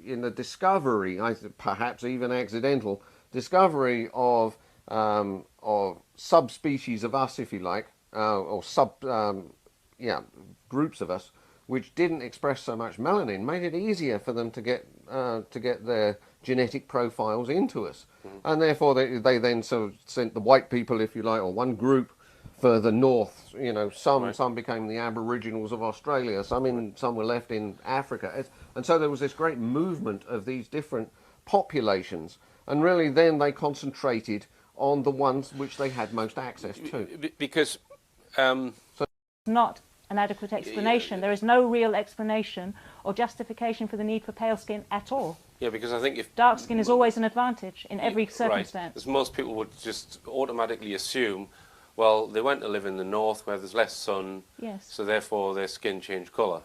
Speaker 25: in the discovery, perhaps even accidental, discovery of subspecies of us, if you like, or groups of us, which didn't express so much melanin, made it easier for them to get their genetic profiles into us. And therefore they then sort of sent the white people, if you like, or one group further north. You know, some became the Aboriginals of Australia, some were left in Africa. And so there was this great movement of these different populations, and really then they concentrated on the ones which they had most access to.
Speaker 10: Because
Speaker 11: not an adequate explanation. There is no real explanation or justification for the need for pale skin at all.
Speaker 10: Yeah, because I think if
Speaker 11: dark skin is always an advantage in every circumstance.
Speaker 10: Right. As most people would just automatically assume, well, they went to live in the north where there's less sun,
Speaker 11: yes,
Speaker 10: so therefore their skin changed colour.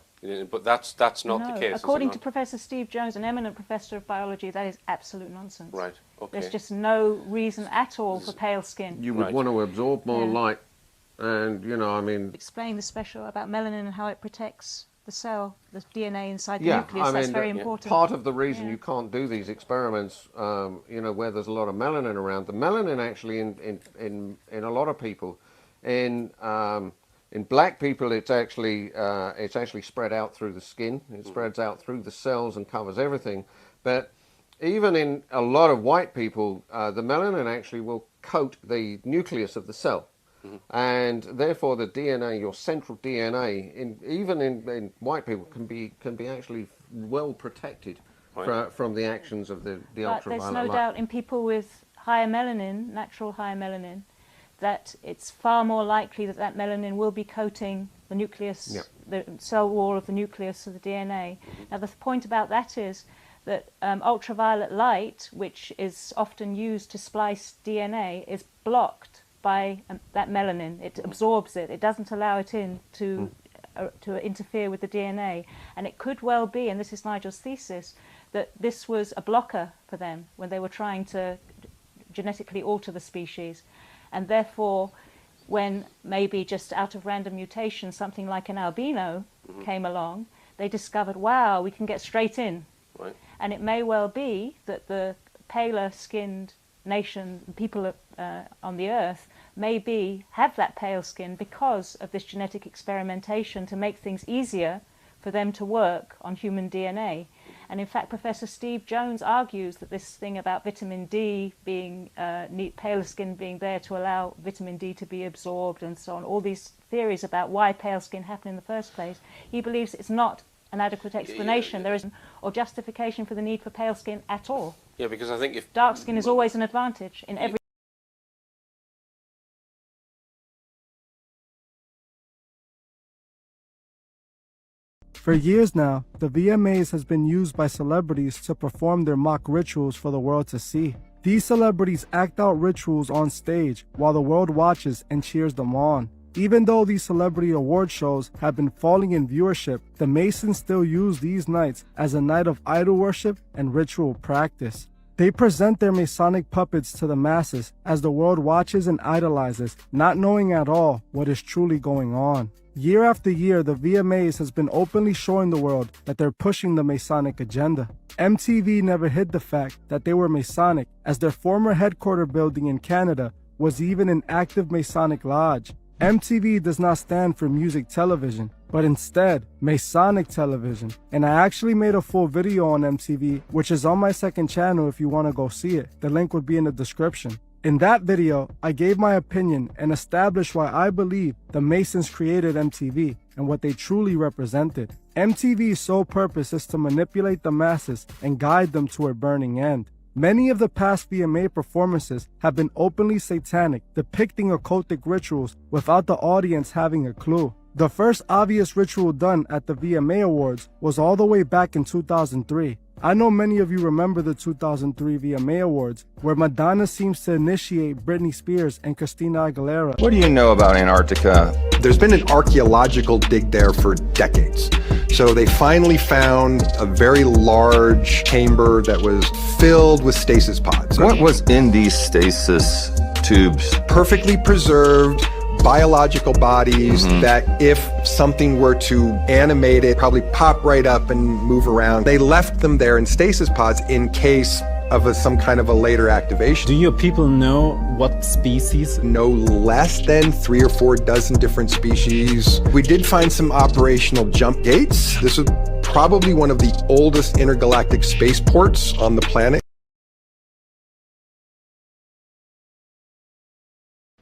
Speaker 10: But that's not the case.
Speaker 11: According to Professor Steve Jones, an eminent professor of biology, that is absolute nonsense.
Speaker 10: Right. Okay.
Speaker 11: There's just no reason at all for pale skin.
Speaker 25: You would want to absorb more light, and you know, I mean.
Speaker 11: Explain the special about melanin and how it protects the cell, the DNA inside the nucleus. That's very important.
Speaker 25: Part of the reason you can't do these experiments, you know, where there's a lot of melanin around. The melanin actually in a lot of people, in black people, it's actually spread out through the skin. It spreads out through the cells and covers everything. But even in a lot of white people, the melanin actually will coat the nucleus of the cell. And therefore the DNA, your central DNA, even in white people, can be actually well protected from the actions of the ultraviolet light.
Speaker 11: There's no doubt in people with higher melanin, natural higher melanin, that it's far more likely that that melanin will be coating the nucleus, the cell wall of the nucleus of the DNA. Now the point about that is that ultraviolet light, which is often used to splice DNA, is blocked by that melanin. It absorbs it. It doesn't allow it in to interfere with the DNA. And it could well be, and this is Nigel's thesis, that this was a blocker for them when they were trying to genetically alter the species. And therefore, when maybe just out of random mutation, something like an albino came along, they discovered, wow, we can get straight in.
Speaker 10: Right.
Speaker 11: And it may well be that the paler skinned nation, people on the earth, maybe have that pale skin because of this genetic experimentation to make things easier for them to work on human DNA. And in fact, Professor Steve Jones argues that this thing about vitamin D being, paler skin being there to allow vitamin D to be absorbed and so on, all these theories about why pale skin happened in the first place, he believes it's not an adequate explanation. There isn't, or justification for the need for pale skin at all.
Speaker 10: Yeah, because I think if
Speaker 11: dark skin is always an advantage in every.
Speaker 12: For years now, the VMAs has been used by celebrities to perform their mock rituals for the world to see. These celebrities act out rituals on stage while the world watches and cheers them on. Even though these celebrity award shows have been falling in viewership, the Masons still use these nights as a night of idol worship and ritual practice. They present their Masonic puppets to the masses as the world watches and idolizes, not knowing at all what is truly going on. Year after year, the VMAs has been openly showing the world that they're pushing the Masonic agenda. MTV never hid the fact that they were Masonic, as their former headquarters building in Canada was even an active Masonic lodge. MTV does not stand for music television, but instead Masonic television. And I actually made a full video on MTV, which is on my second channel if you want to go see it. The link would be in the description. In that video, I gave my opinion and established why I believe the Masons created MTV and what they truly represented. MTV's sole purpose is to manipulate the masses and guide them to a burning end. Many of the past VMA performances have been openly satanic, depicting occultic rituals without the audience having a clue. The first obvious ritual done at the VMA Awards was all the way back in 2003. I know many of you remember the 2003 VMA Awards, where Madonna seems to initiate Britney Spears and Christina Aguilera.
Speaker 13: What do you know about Antarctica?
Speaker 14: There's been an archaeological dig there for decades. So they finally found a very large chamber that was filled with stasis pods.
Speaker 13: What was in these stasis tubes?
Speaker 14: Perfectly preserved biological bodies that if something were to animate it, probably pop right up and move around. They left them there in stasis pods in case of some kind of a later activation.
Speaker 16: Do your people know what species?
Speaker 14: No less than 3 or 4 dozen different species. We did find some operational jump gates. This was probably one of the oldest intergalactic spaceports on the planet.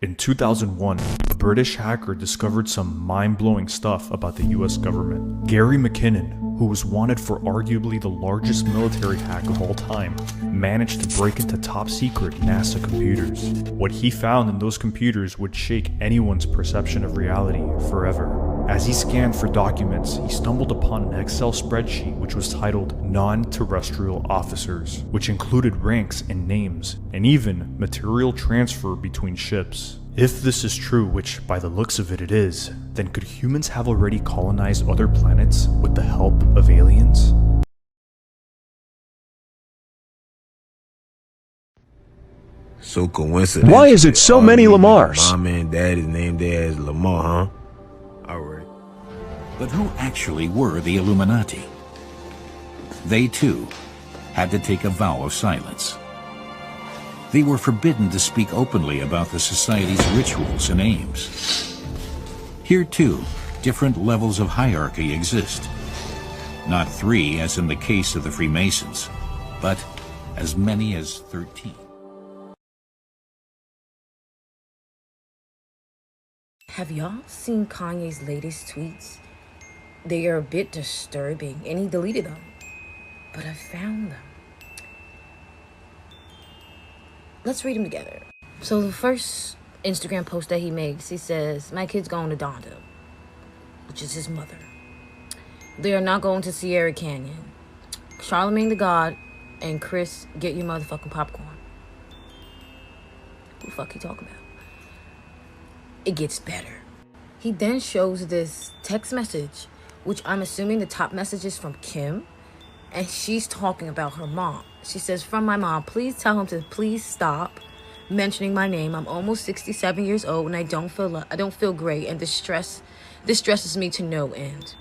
Speaker 17: In 2001, a British hacker discovered some mind-blowing stuff about the US government. Gary McKinnon, who was wanted for arguably the largest military hack of all time, managed to break into top-secret NASA computers. What he found in those computers would shake anyone's perception of reality forever. As he scanned for documents, he stumbled upon an Excel spreadsheet which was titled Non-Terrestrial Officers, which included ranks and names, and even material transfer between ships. If this is true, which by the looks of it is, then could humans have already colonized other planets with the help of aliens?
Speaker 18: So coincidence.
Speaker 26: Why is it so many Lamars?
Speaker 18: Mom and dad is named there as Lamar, huh? Alright.
Speaker 27: But who actually were the Illuminati? They too had to take a vow of silence. They were forbidden to speak openly about the society's rituals and aims. Here too, different levels of hierarchy exist. Not 3 as in the case of the Freemasons, but as many as 13.
Speaker 28: Have y'all seen Kanye's latest tweets? They are a bit disturbing, and he deleted them. But I found them. Let's read them together. So the first Instagram post that he makes, he says, "My kid's going to Donda," which is his mother. "They are not going to Sierra Canyon. Charlemagne the God and Chris, get your motherfucking popcorn." Who the fuck he talking about? It gets better. He then shows this text message, which I'm assuming the top message is from Kim, and she's talking about her mom. She says, "From my mom, please tell him to please stop mentioning my name. I'm almost 67 years old and I don't feel great, and this stresses me to no end."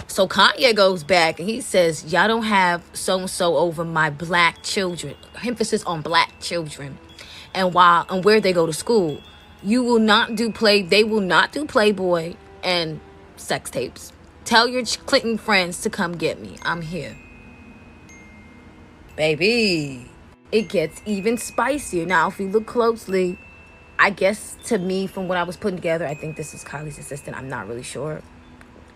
Speaker 28: So Kanye goes back and he says, "Y'all don't have so-and-so over my black children." Emphasis on black children. And where they go to school. They will not do Playboy and sex tapes. Tell your Clinton friends to come get me. I'm here. Baby, it gets even spicier. Now, if you look closely, I guess to me, from what I was putting together, I think this is Kylie's assistant. I'm not really sure.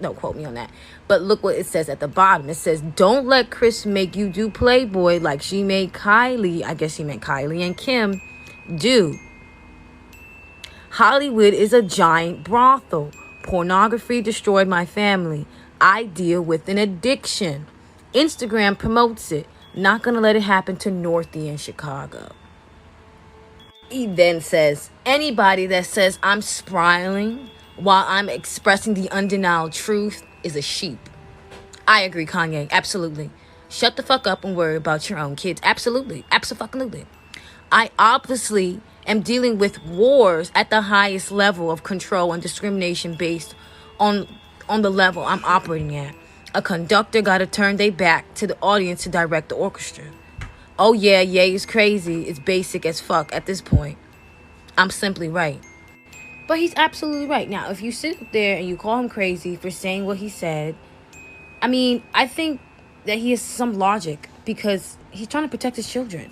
Speaker 28: Don't quote me on that. But look what it says at the bottom. It says, "Don't let Chris make you do Playboy like she made Kylie," I guess she meant Kylie and Kim, "do. Hollywood is a giant brothel. Pornography destroyed my family. I deal with an addiction. Instagram promotes it. Not gonna let it happen to Northie in Chicago." He then says, "Anybody that says I'm smiling while I'm expressing the undeniable truth is a sheep." I agree, Kanye. Absolutely. Shut the fuck up and worry about your own kids. Absolutely. Absolutely. I obviously am dealing with wars at the highest level of control and discrimination based on the level I'm operating at. A conductor got to turn their back to the audience to direct the orchestra. Oh yeah, Ye is crazy. It's basic as fuck at this point. I'm simply right. But he's absolutely right. Now, if you sit there and you call him crazy for saying what he said, I mean, I think that he has some logic because he's trying to protect his children.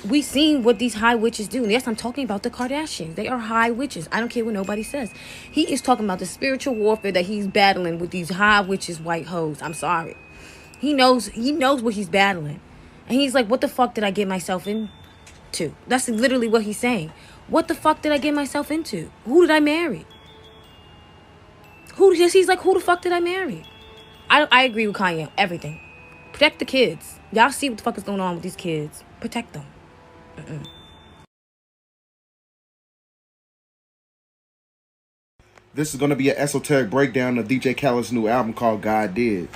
Speaker 28: We've seen what these high witches do. And yes, I'm talking about the Kardashians. They are high witches. I don't care what nobody says. He is talking about the spiritual warfare that he's battling with these high witches, white hoes. I'm sorry. He knows what he's battling. And he's like, what the fuck did I get myself into? That's literally what he's saying. What the fuck did I get myself into? Who did I marry? He's like, who the fuck did I marry? I agree with Kanye. Everything. Protect the kids. Y'all see what the fuck is going on with these kids. Protect them.
Speaker 1: This is going to be an esoteric breakdown of DJ Khaled's new album called God Did.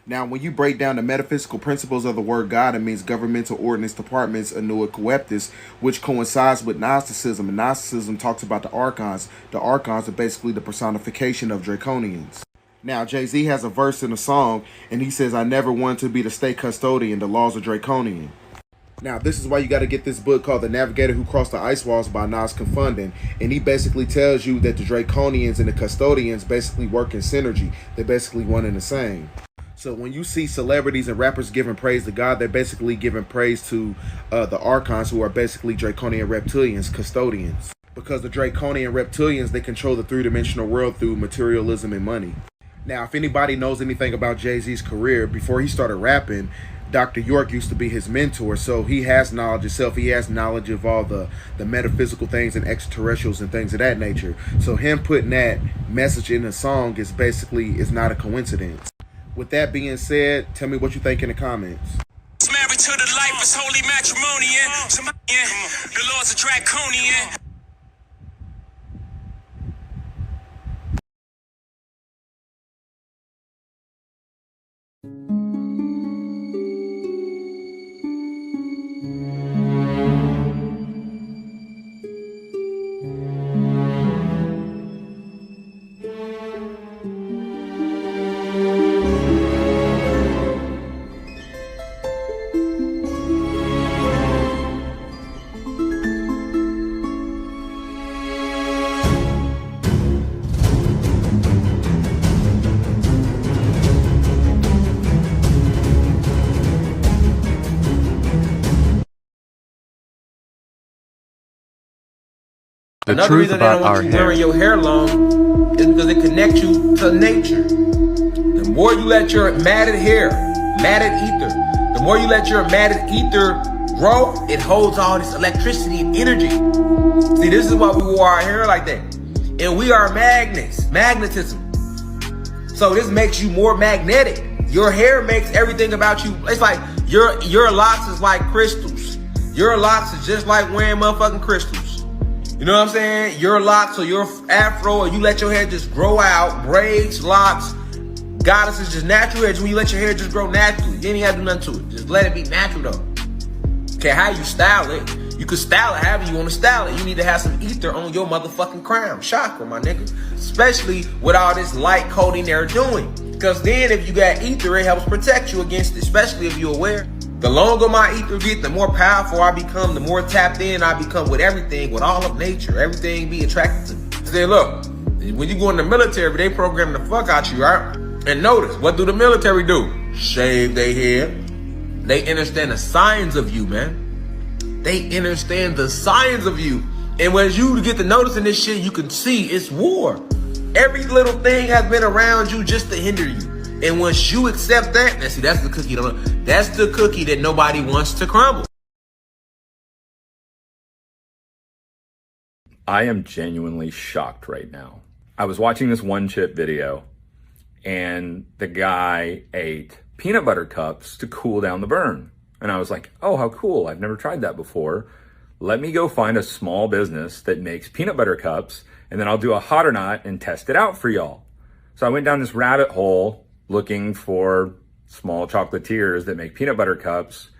Speaker 1: Now, when you break down the metaphysical principles of the word God, it means governmental ordinance departments anua coeptis, which coincides with Gnosticism. And Gnosticism talks about the archons. The archons are basically the personification of draconians. Now, Jay-Z has a verse in a song, and he says, I never wanted to be the state custodian. The laws are draconian. Now, this is why you got to get this book called The Navigator Who Crossed the Ice Walls by Nas Confundin. And he basically tells you that the Draconians and the Custodians basically work in synergy. They're basically one and the same. So when you see celebrities and rappers giving praise to God, they're basically giving praise to the Archons, who are basically Draconian reptilians, custodians. Because the Draconian reptilians, they control the three-dimensional world through materialism and money. Now, if anybody knows anything about Jay-Z's career, before he started rapping, Dr. York used to be his mentor, so he has knowledge himself. He has knowledge of all the metaphysical things and extraterrestrials and things of that nature. So him putting that message in a song is not a coincidence. With that being said, tell me what you think in the comments.
Speaker 3: Married to the life is holy matrimonian. The laws are draconian.
Speaker 15: The
Speaker 5: Another
Speaker 15: truth
Speaker 5: reason
Speaker 15: about
Speaker 5: they don't
Speaker 15: our
Speaker 5: want you
Speaker 15: hair.
Speaker 5: wearing your hair long is because it connects you to nature. The more you let your matted hair, matted ether, the more you let your matted ether grow, it holds all this electricity and energy. See, this is why we wore our hair like that. And we are magnets, magnetism. So this makes you more magnetic. Your hair makes everything about you. It's like your locks is like crystals. Your locks is just like wearing motherfucking crystals. You know what I'm saying? Your locks or your afro, or you let your hair just grow out, braids, locks, goddesses, just natural hair. Just when you let your hair just grow naturally. You ain't gotta do nothing to it. Just let it be natural though. Okay, how you style it? You can style it however you want to style it. You need to have some ether on your motherfucking crown. Chakra, my nigga. Especially with all this light coating they're doing. Because then if you got ether, it helps protect you against it, especially if you're aware. The longer my ether get, the more powerful I become, the more tapped in I become with everything, with all of nature. Everything be attracted to me. Say, look, when you go in the military, they program the fuck out you, right? And notice, what do the military do? Shave their hair. They understand the signs of you, man. They understand the signs of you. And when you get to noticing this shit, you can see it's war. Every little thing has been around you just to hinder you. And once you accept that, now see, that's the cookie. That's the cookie that nobody wants to crumble.
Speaker 19: I am genuinely shocked right now. I was watching this one chip video, and the guy ate peanut butter cups to cool down the burn. And I was like, oh, how cool. I've never tried that before. Let me go find a small business that makes peanut butter cups, and then I'll do a hot or not and test it out for y'all. So I went down this rabbit hole looking for small chocolatiers that make peanut butter cups.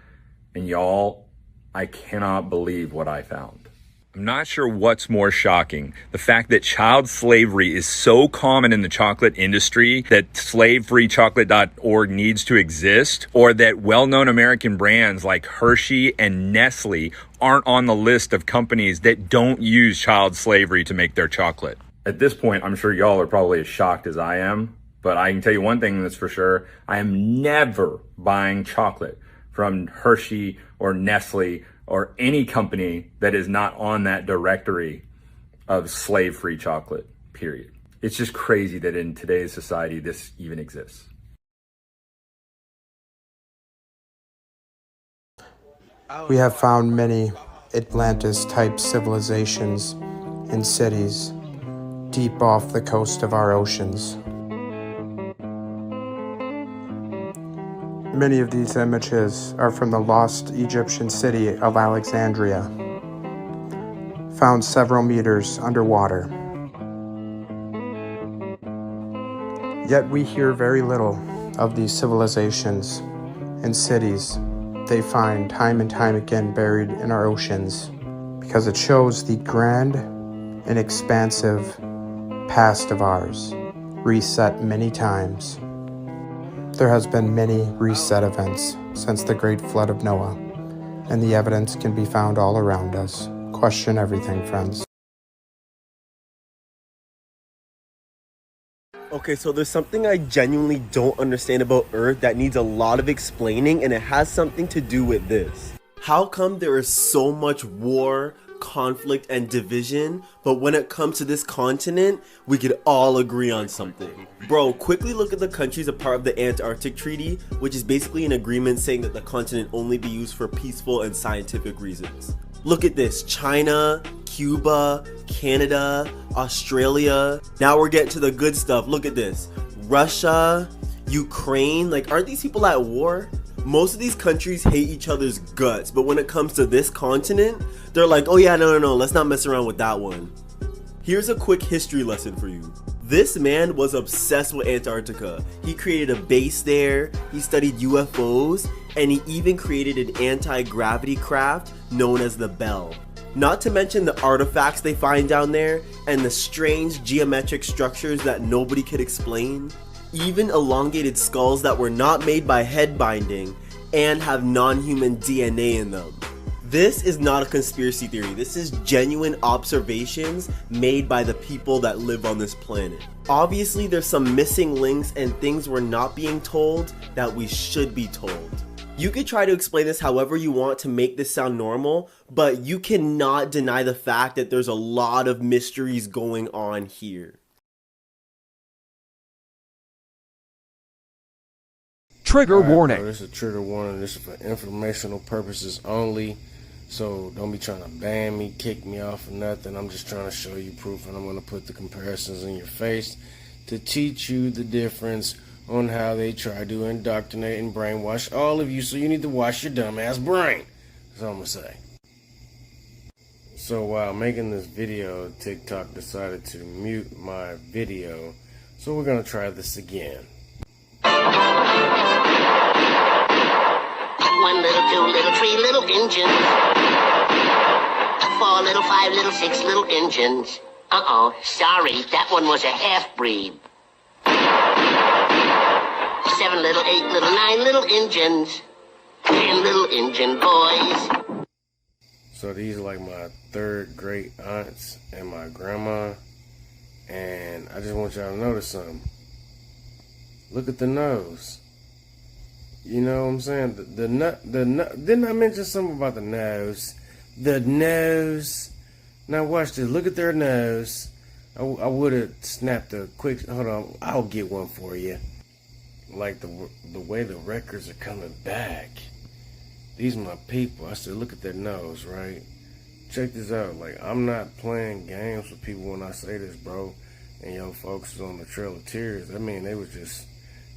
Speaker 19: And y'all, I cannot believe what I found. I'm not sure what's more shocking. The fact that child slavery is so common in the chocolate industry that slavefreechocolate.org needs to exist, or that well-known American brands like Hershey and Nestle aren't on the list of companies that don't use child slavery to make their chocolate. At this point, I'm sure y'all are probably as shocked as I am. But I can tell you one thing that's for sure. I am never buying chocolate from Hershey or Nestle or any company that is not on that directory of slave-free chocolate, period. It's just crazy that in today's society, this even exists.
Speaker 2: We have found many Atlantis-type civilizations and cities deep off the coast of our oceans. Many of these images are from the lost Egyptian city of Alexandria, found several meters underwater. Yet we hear very little of these civilizations and cities they find time and time again buried in our oceans, because it shows the grand and expansive past of ours, reset many times. There has been many reset events since the great flood of Noah, and the evidence can be found all around us. Question everything, friends.
Speaker 4: Okay, so there's something I genuinely don't understand about Earth that needs a lot of explaining, and it has something to do with this. How come there is so much war, conflict, and division, but when it comes to this continent, we could all agree on something? Bro, quickly look at the countries a part of the Antarctic Treaty, which is basically an agreement saying that the continent only be used for peaceful and scientific reasons. Look at this: China, Cuba, Canada, Australia. Now we're getting to the good stuff. Look at this: Russia, Ukraine. Like, aren't these people at war? Most of these countries hate each other's guts, but when it comes to this continent, they're like, oh yeah, no, let's not mess around with that one. Here's a quick history lesson for you. This man was obsessed with Antarctica. He created a base there, he studied UFOs, and he even created an anti-gravity craft known as the Bell. Not to mention the artifacts they find down there and the strange geometric structures that nobody could explain. Even elongated skulls that were not made by head binding and have non-human DNA in them. This is not a conspiracy theory. This is genuine observations made by the people that live on this planet. Obviously, there's some missing links and things we're not being told that we should be told. You could try to explain this however you want to make this sound normal, but you cannot deny the fact that there's a lot of mysteries going on here.
Speaker 6: Trigger warning.
Speaker 18: This is a trigger warning. This is for informational purposes only. So don't be trying to ban me, kick me off or nothing. I'm just trying to show you proof, and I'm going to put the comparisons in your face to teach you the difference on how they try to indoctrinate and brainwash all of you. So you need to wash your dumbass brain. That's all I'm going to say. So while making this video, TikTok decided to mute my video. So we're going to try this again.
Speaker 20: 1 little, 2 little, 3 little engines. 4 little, 5 little, 6 little engines. Uh-oh, sorry, that one was a half-breed. 7 little, 8 little, 9 little engines. 10 little engine boys.
Speaker 18: So these are like my third great aunts and my grandma. And I just want y'all to notice something. Look at the nose. You know what I'm saying? The nut. Didn't I mention something about the nose? The nose. Now watch this. Look at their nose. I would have snapped a quick. Hold on. I'll get one for you. Like the way the records are coming back. These are my people. I said, look at their nose, right? Check this out. Like, I'm not playing games with people when I say this, bro. And yo folks was on the Trail of Tears. I mean, they was just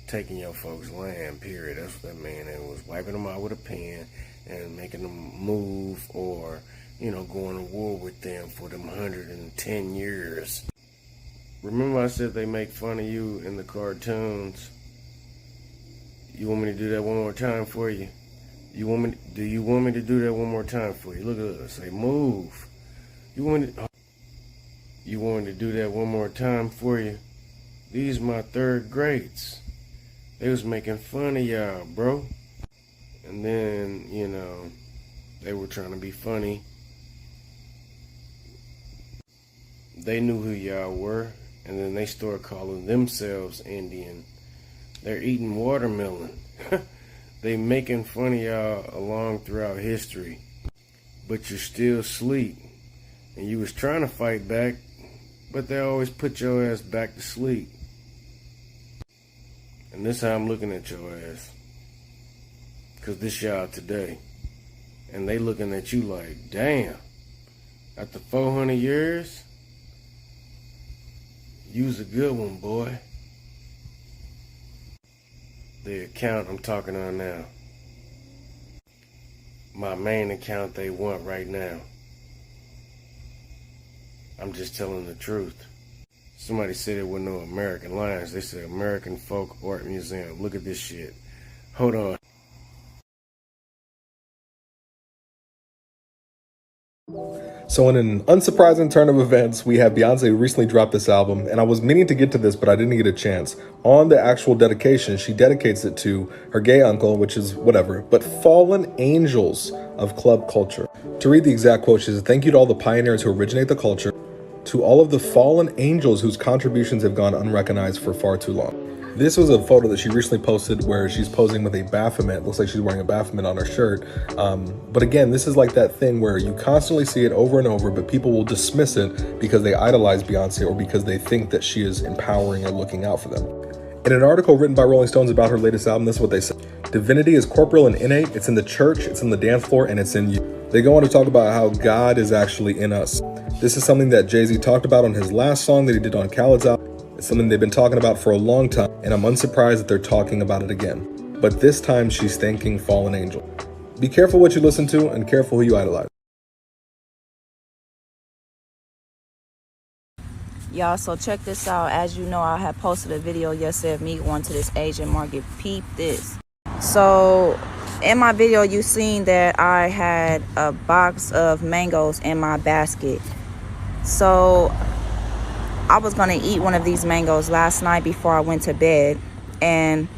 Speaker 18: taking your folks' land, period. That's what that mean. It was wiping them out with a pen and making them move, or, you know, going to war with them for them 110 years. Remember I said they make fun of you in the cartoons? You want me to do that one more time for you? Do you want me to do that one more time for you? Look at us. Say move. You want me to do that one more time for you? These my third grades. They was making fun of y'all, bro. And then, you know, they were trying to be funny. They knew who y'all were, and then they started calling themselves Indian. They're eating watermelon. They making fun of y'all along throughout history. But you're still asleep. And you was trying to fight back, but they always put your ass back to sleep. And this how I'm looking at your ass. Cause this y'all today. and they looking at you like, damn, after 400 years, you's a good one, boy. The account I'm talking on now. My main account they want right now. I'm just telling the truth. Somebody said it with no American lines. They said American Folk Art Museum. Look at this shit. Hold on.
Speaker 7: So in an unsurprising turn of events, we have Beyonce who recently dropped this album, and I was meaning to get to this, but I didn't get a chance. On the actual dedication, she dedicates it to her gay uncle, which is whatever, but fallen angels of club culture. To read the exact quote, she says, "Thank you to all the pioneers who originate the culture, to all of the fallen angels whose contributions have gone unrecognized for far too long." This was a photo that she recently posted where she's posing with a Baphomet. Looks like she's wearing a Baphomet on her shirt. But again, this is like that thing where you constantly see it over and over, but people will dismiss it because they idolize Beyonce or because they think that she is empowering or looking out for them. In an article written by Rolling Stones about her latest album, this is what they say. "Divinity is corporeal and innate. It's in the church, it's in the dance floor, and it's in you." They go on to talk about how God is actually in us. This is something that Jay-Z talked about on his last song that he did on Khaled's album. It's something they've been talking about for a long time, and I'm unsurprised that they're talking about it again. But this time she's thanking Fallen Angel. Be careful what you listen to and careful who you idolize.
Speaker 28: Y'all, so check this out. As you know, I had posted a video yesterday of me going to this Asian market. Peep this. So in my video, you seen that I had a box of mangoes in my basket. So I was gonna eat one of these mangoes last night before I went to bed, and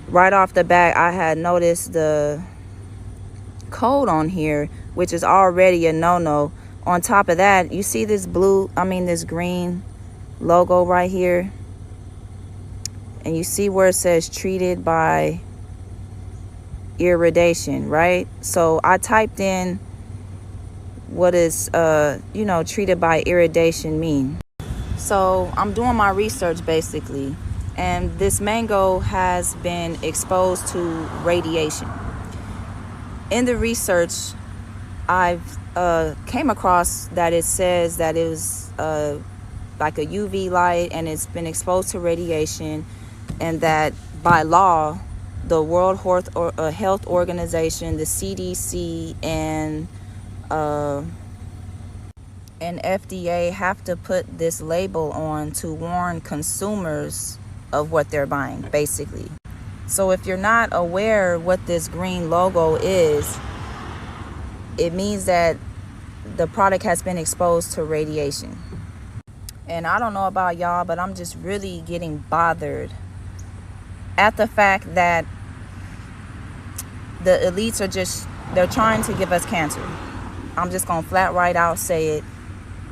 Speaker 28: right off the bat I had noticed the code on here, which is already a no-no. On top of that, you see this this green logo right here, and you see where it says treated by irradiation, right? So I typed in what is treated by irradiation mean. So I'm doing my research basically, and this mango has been exposed to radiation. In the research, I've came across that it says that it was like a UV light and it's been exposed to radiation, and that by law, the World Health Organization, the CDC, and FDA have to put this label on to warn consumers of what they're buying, basically. So if you're not aware what this green logo is, it means that the product has been exposed to radiation. And I don't know about y'all, but I'm just really getting bothered at the fact that the elites they're trying to give us cancer. I'm just gonna flat right out say it.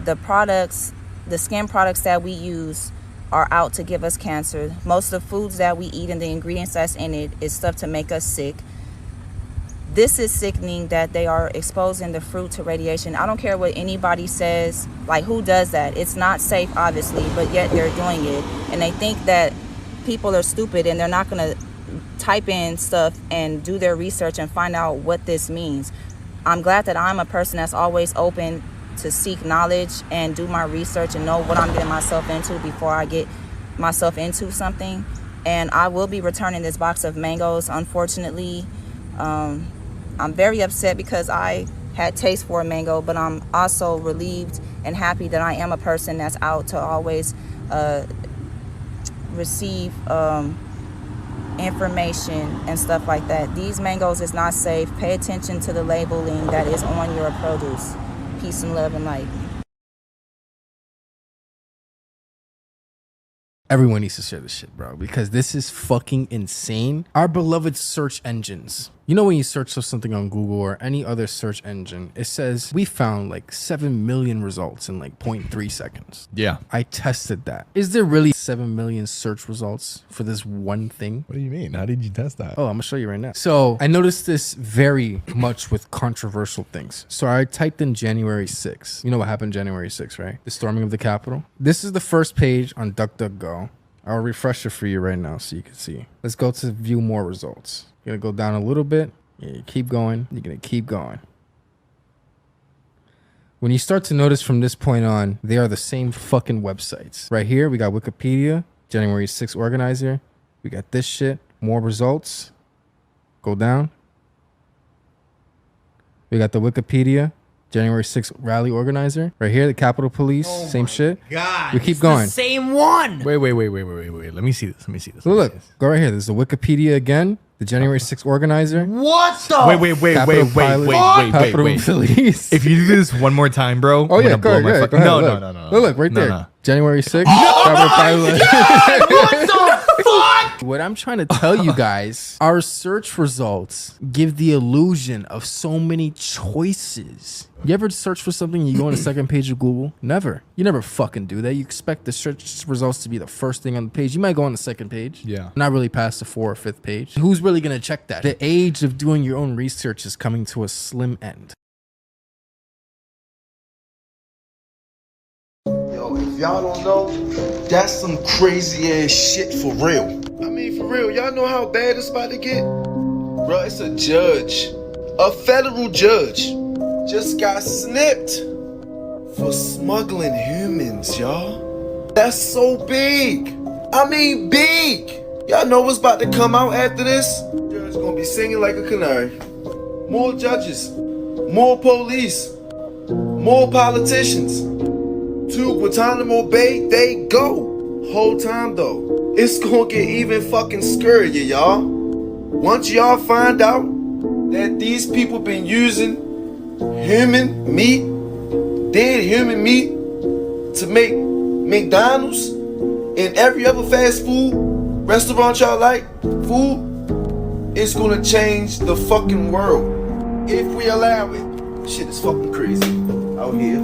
Speaker 28: The skin products that we use are out to give us cancer. Most of the foods that we eat and the ingredients that's in it is stuff to make us sick. This is sickening that they are exposing the fruit to radiation. I don't care what anybody says, like who does that? It's not safe, obviously, but yet they're doing it. And they think that people are stupid and they're not gonna type in stuff and do their research and find out what this means. I'm glad that I'm a person that's always open to seek knowledge and do my research and know what I'm getting myself into before I get myself into something. And I will be returning this box of mangoes, unfortunately. I'm very upset because I had taste for a mango, but I'm also relieved and happy that I am a person that's out to always receive information and stuff like that. These mangoes is not safe. Pay attention to the labeling that is on your produce. Peace and love and light.
Speaker 2: Everyone needs to share this shit, bro, because this is fucking insane. Our beloved search engines. You know when you search for something on Google or any other search engine, it says we found like 7 million results in like 0.3 seconds.
Speaker 8: Yeah.
Speaker 2: I tested that. Is there really 7 million search results for this one thing?
Speaker 8: What do you mean? How did you test that?
Speaker 2: Oh, I'm gonna show you right now. So I noticed this very much with controversial things. So I typed in January 6th. You know what happened January 6th, right? The storming of the Capitol. This is the first page on DuckDuckGo. I'll refresh it for you right now so you can see. Let's go to view more results. You're gonna go down a little bit. Yeah, you keep going. You're gonna keep going.
Speaker 8: When you start to notice from this point on, they are the same fucking websites. Right here, we got Wikipedia, January 6th organizer. We got this shit, more results. Go down. We got the Wikipedia, January 6th rally organizer. Right here, the Capitol Police, same shit.
Speaker 9: God,
Speaker 8: we keep going.
Speaker 9: The same one.
Speaker 10: Wait. Let me see this.
Speaker 8: Look, go right here. There's the Wikipedia again, the January 6th organizer.
Speaker 9: What the?
Speaker 10: Wait.
Speaker 8: Capitol Police.
Speaker 10: If you do this one more time, bro.
Speaker 8: Oh yeah, go ahead. No. Look, right there.
Speaker 10: No.
Speaker 8: January 6th. Capitol Pilot.
Speaker 9: What the fuck?
Speaker 8: What I'm trying to tell you guys, our search results give the illusion of so many choices. You ever search for something and you go on the second page of Google? Never. You never fucking do that. You expect the search results to be the first thing on the page. You might go on the second page.
Speaker 10: Yeah.
Speaker 8: Not really past the 4th or 5th page. Who's really going to check that? The age of doing your own research is coming to a slim end.
Speaker 21: Yo, if y'all don't know, that's some crazy ass shit for real. I mean, for real, y'all know how bad it's about to get? Bro, it's a judge, a federal judge, just got snipped for smuggling humans, y'all. That's so big. I mean, big. Y'all know what's about to come out after this? Judge gonna be singing like a canary. More judges, more police, more politicians. To Guantanamo Bay, they go. Whole time though, it's gonna get even fucking scarier, y'all. Once y'all find out that these people been using human meat, dead human meat, to make McDonald's and every other fast food restaurant y'all like food, it's gonna change the fucking world if we allow it. Shit is fucking crazy out here.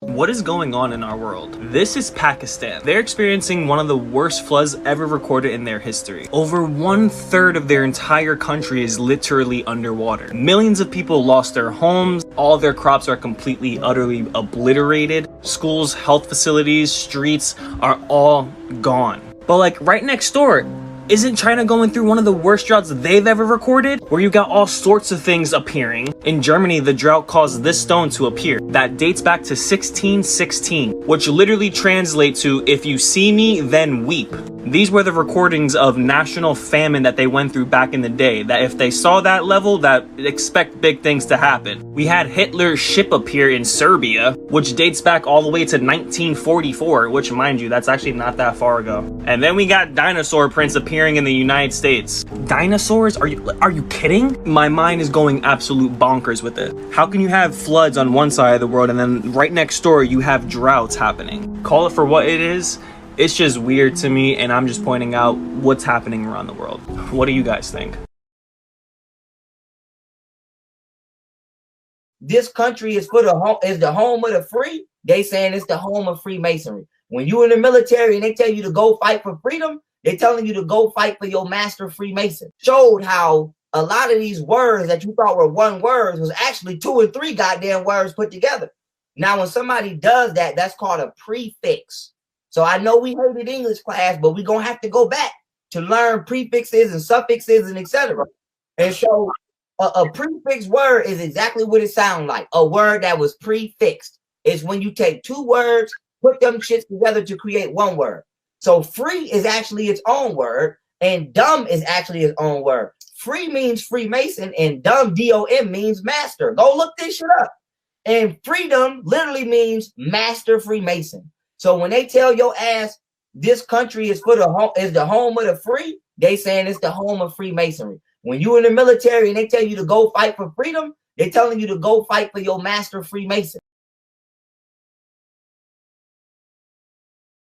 Speaker 22: What is going on in our world? This is Pakistan. They're experiencing one of the worst floods ever recorded in their history. Over 1/3 of their entire country is literally underwater. Millions of people lost their homes. All their crops are completely, utterly obliterated. Schools, health facilities, streets are all gone. But like right next door, isn't China going through one of the worst droughts they've ever recorded? Where you got all sorts of things appearing. In Germany, the drought caused this stone to appear. That dates back to 1616, which literally translates to, if you see me, then weep. These were the recordings of national famine that they went through back in the day, that if they saw that level, that expect big things to happen. We had Hitler's ship appear in Serbia, which dates back all the way to 1944, which mind you, that's actually not that far ago. And then we got dinosaur prints appearing in the United States. Dinosaurs? Are you kidding? My mind is going absolute bonkers with it. How can you have floods on one side of the world and then right next door you have droughts happening? Call it for what it is. It's just weird to me, and I'm just pointing out what's happening around the world. What do you guys think?
Speaker 23: This country is the home of the free. They saying it's the home of Freemasonry. When you in the military and they tell you to go fight for freedom, they're telling you to go fight for your master Freemason. Showed how a lot of these words that you thought were one word was actually 2 or 3 goddamn words put together. Now, when somebody does that, that's called a prefix. So I know we hated English class, but we're going to have to go back to learn prefixes and suffixes and etc. And so a prefix word is exactly what it sounds like. A word that was prefixed. It's when you take 2 words, put them shits together to create one word. So free is actually its own word, and dumb is actually its own word. Free means Freemason, and dumb, D-O-M, means master. Go look this shit up. And freedom literally means master Freemason. So when they tell your ass this country is the home of the free, they saying it's the home of Freemasonry. When you in the military and they tell you to go fight for freedom, they're telling you to go fight for your master Freemason.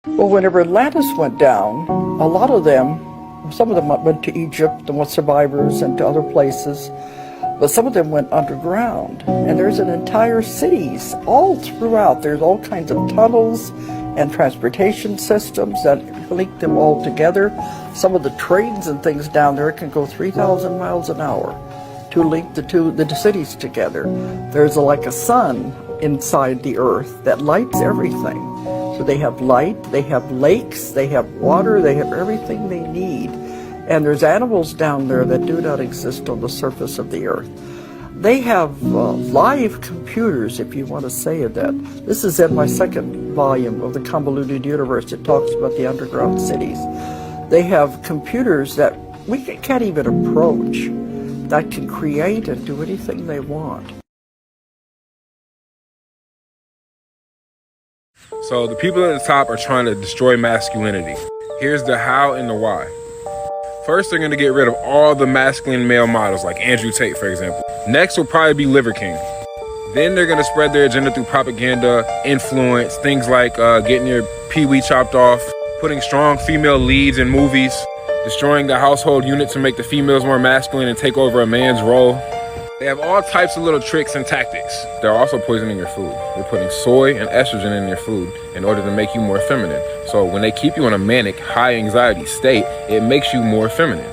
Speaker 24: Well, whenever Atlantis went down, a lot of them, some of them went to Egypt, and were survivors, and to other places, but some of them went underground. And there's an entire cities all throughout. There's all kinds of tunnels and transportation systems that link them all together. Some of the trains and things down there can go 3,000 miles an hour to link the cities together. There's like a sun inside the earth that lights everything. So they have light, they have lakes, they have water, they have everything they need. And there's animals down there that do not exist on the surface of the earth. They have live computers, if you want to say that. This is in my second volume of the Convoluted Universe. It talks about the underground cities. They have computers that we can't even approach that can create and do anything they want.
Speaker 5: So the people at the top are trying to destroy masculinity. Here's the how and the why. First, they're going to get rid of all the masculine male models, like Andrew Tate, for example. Next will probably be Liver King. Then they're going to spread their agenda through propaganda, influence, things like getting your pee-wee chopped off, putting strong female leads in movies, destroying the household unit to make the females more masculine and take over a man's role. They have all types of little tricks and tactics. They're also poisoning your food. They're putting soy and estrogen in your food in order to make you more feminine. So when they keep you in a manic, high anxiety state, it makes you more feminine.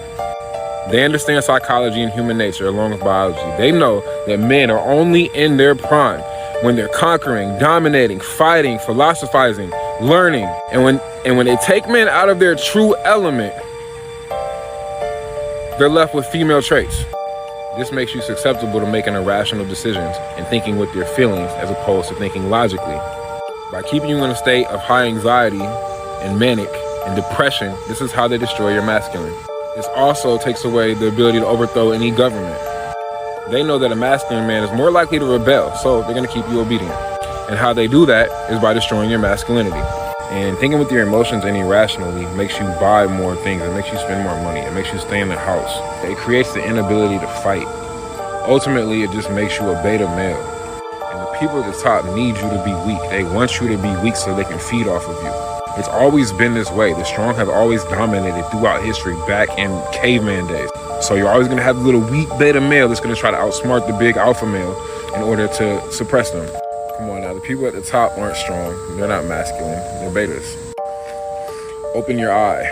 Speaker 5: They understand psychology and human nature along with biology. They know that men are only in their prime when they're conquering, dominating, fighting, philosophizing, learning. And when they take men out of their true element, they're left with female traits. This makes you susceptible to making irrational decisions and thinking with your feelings as opposed to thinking logically. By keeping you in a state of high anxiety and manic and depression, this is how they destroy your masculine. This also takes away the ability to overthrow any government. They know that a masculine man is more likely to rebel, so they're going to keep you obedient. And how they do that is by destroying your masculinity. And thinking with your emotions and irrationally makes you buy more things. It makes you spend more money. It makes you stay in the house. It creates the inability to fight. Ultimately, it just makes you a beta male. And the people at the top need you to be weak. They want you to be weak so they can feed off of you. It's always been this way. The strong have always dominated throughout history, back in caveman days. So you're always going to have a little weak beta male that's going to try to outsmart the big alpha male in order to suppress them. Come on now, the people at the top aren't strong. They're not masculine. They're betas. Open your eye.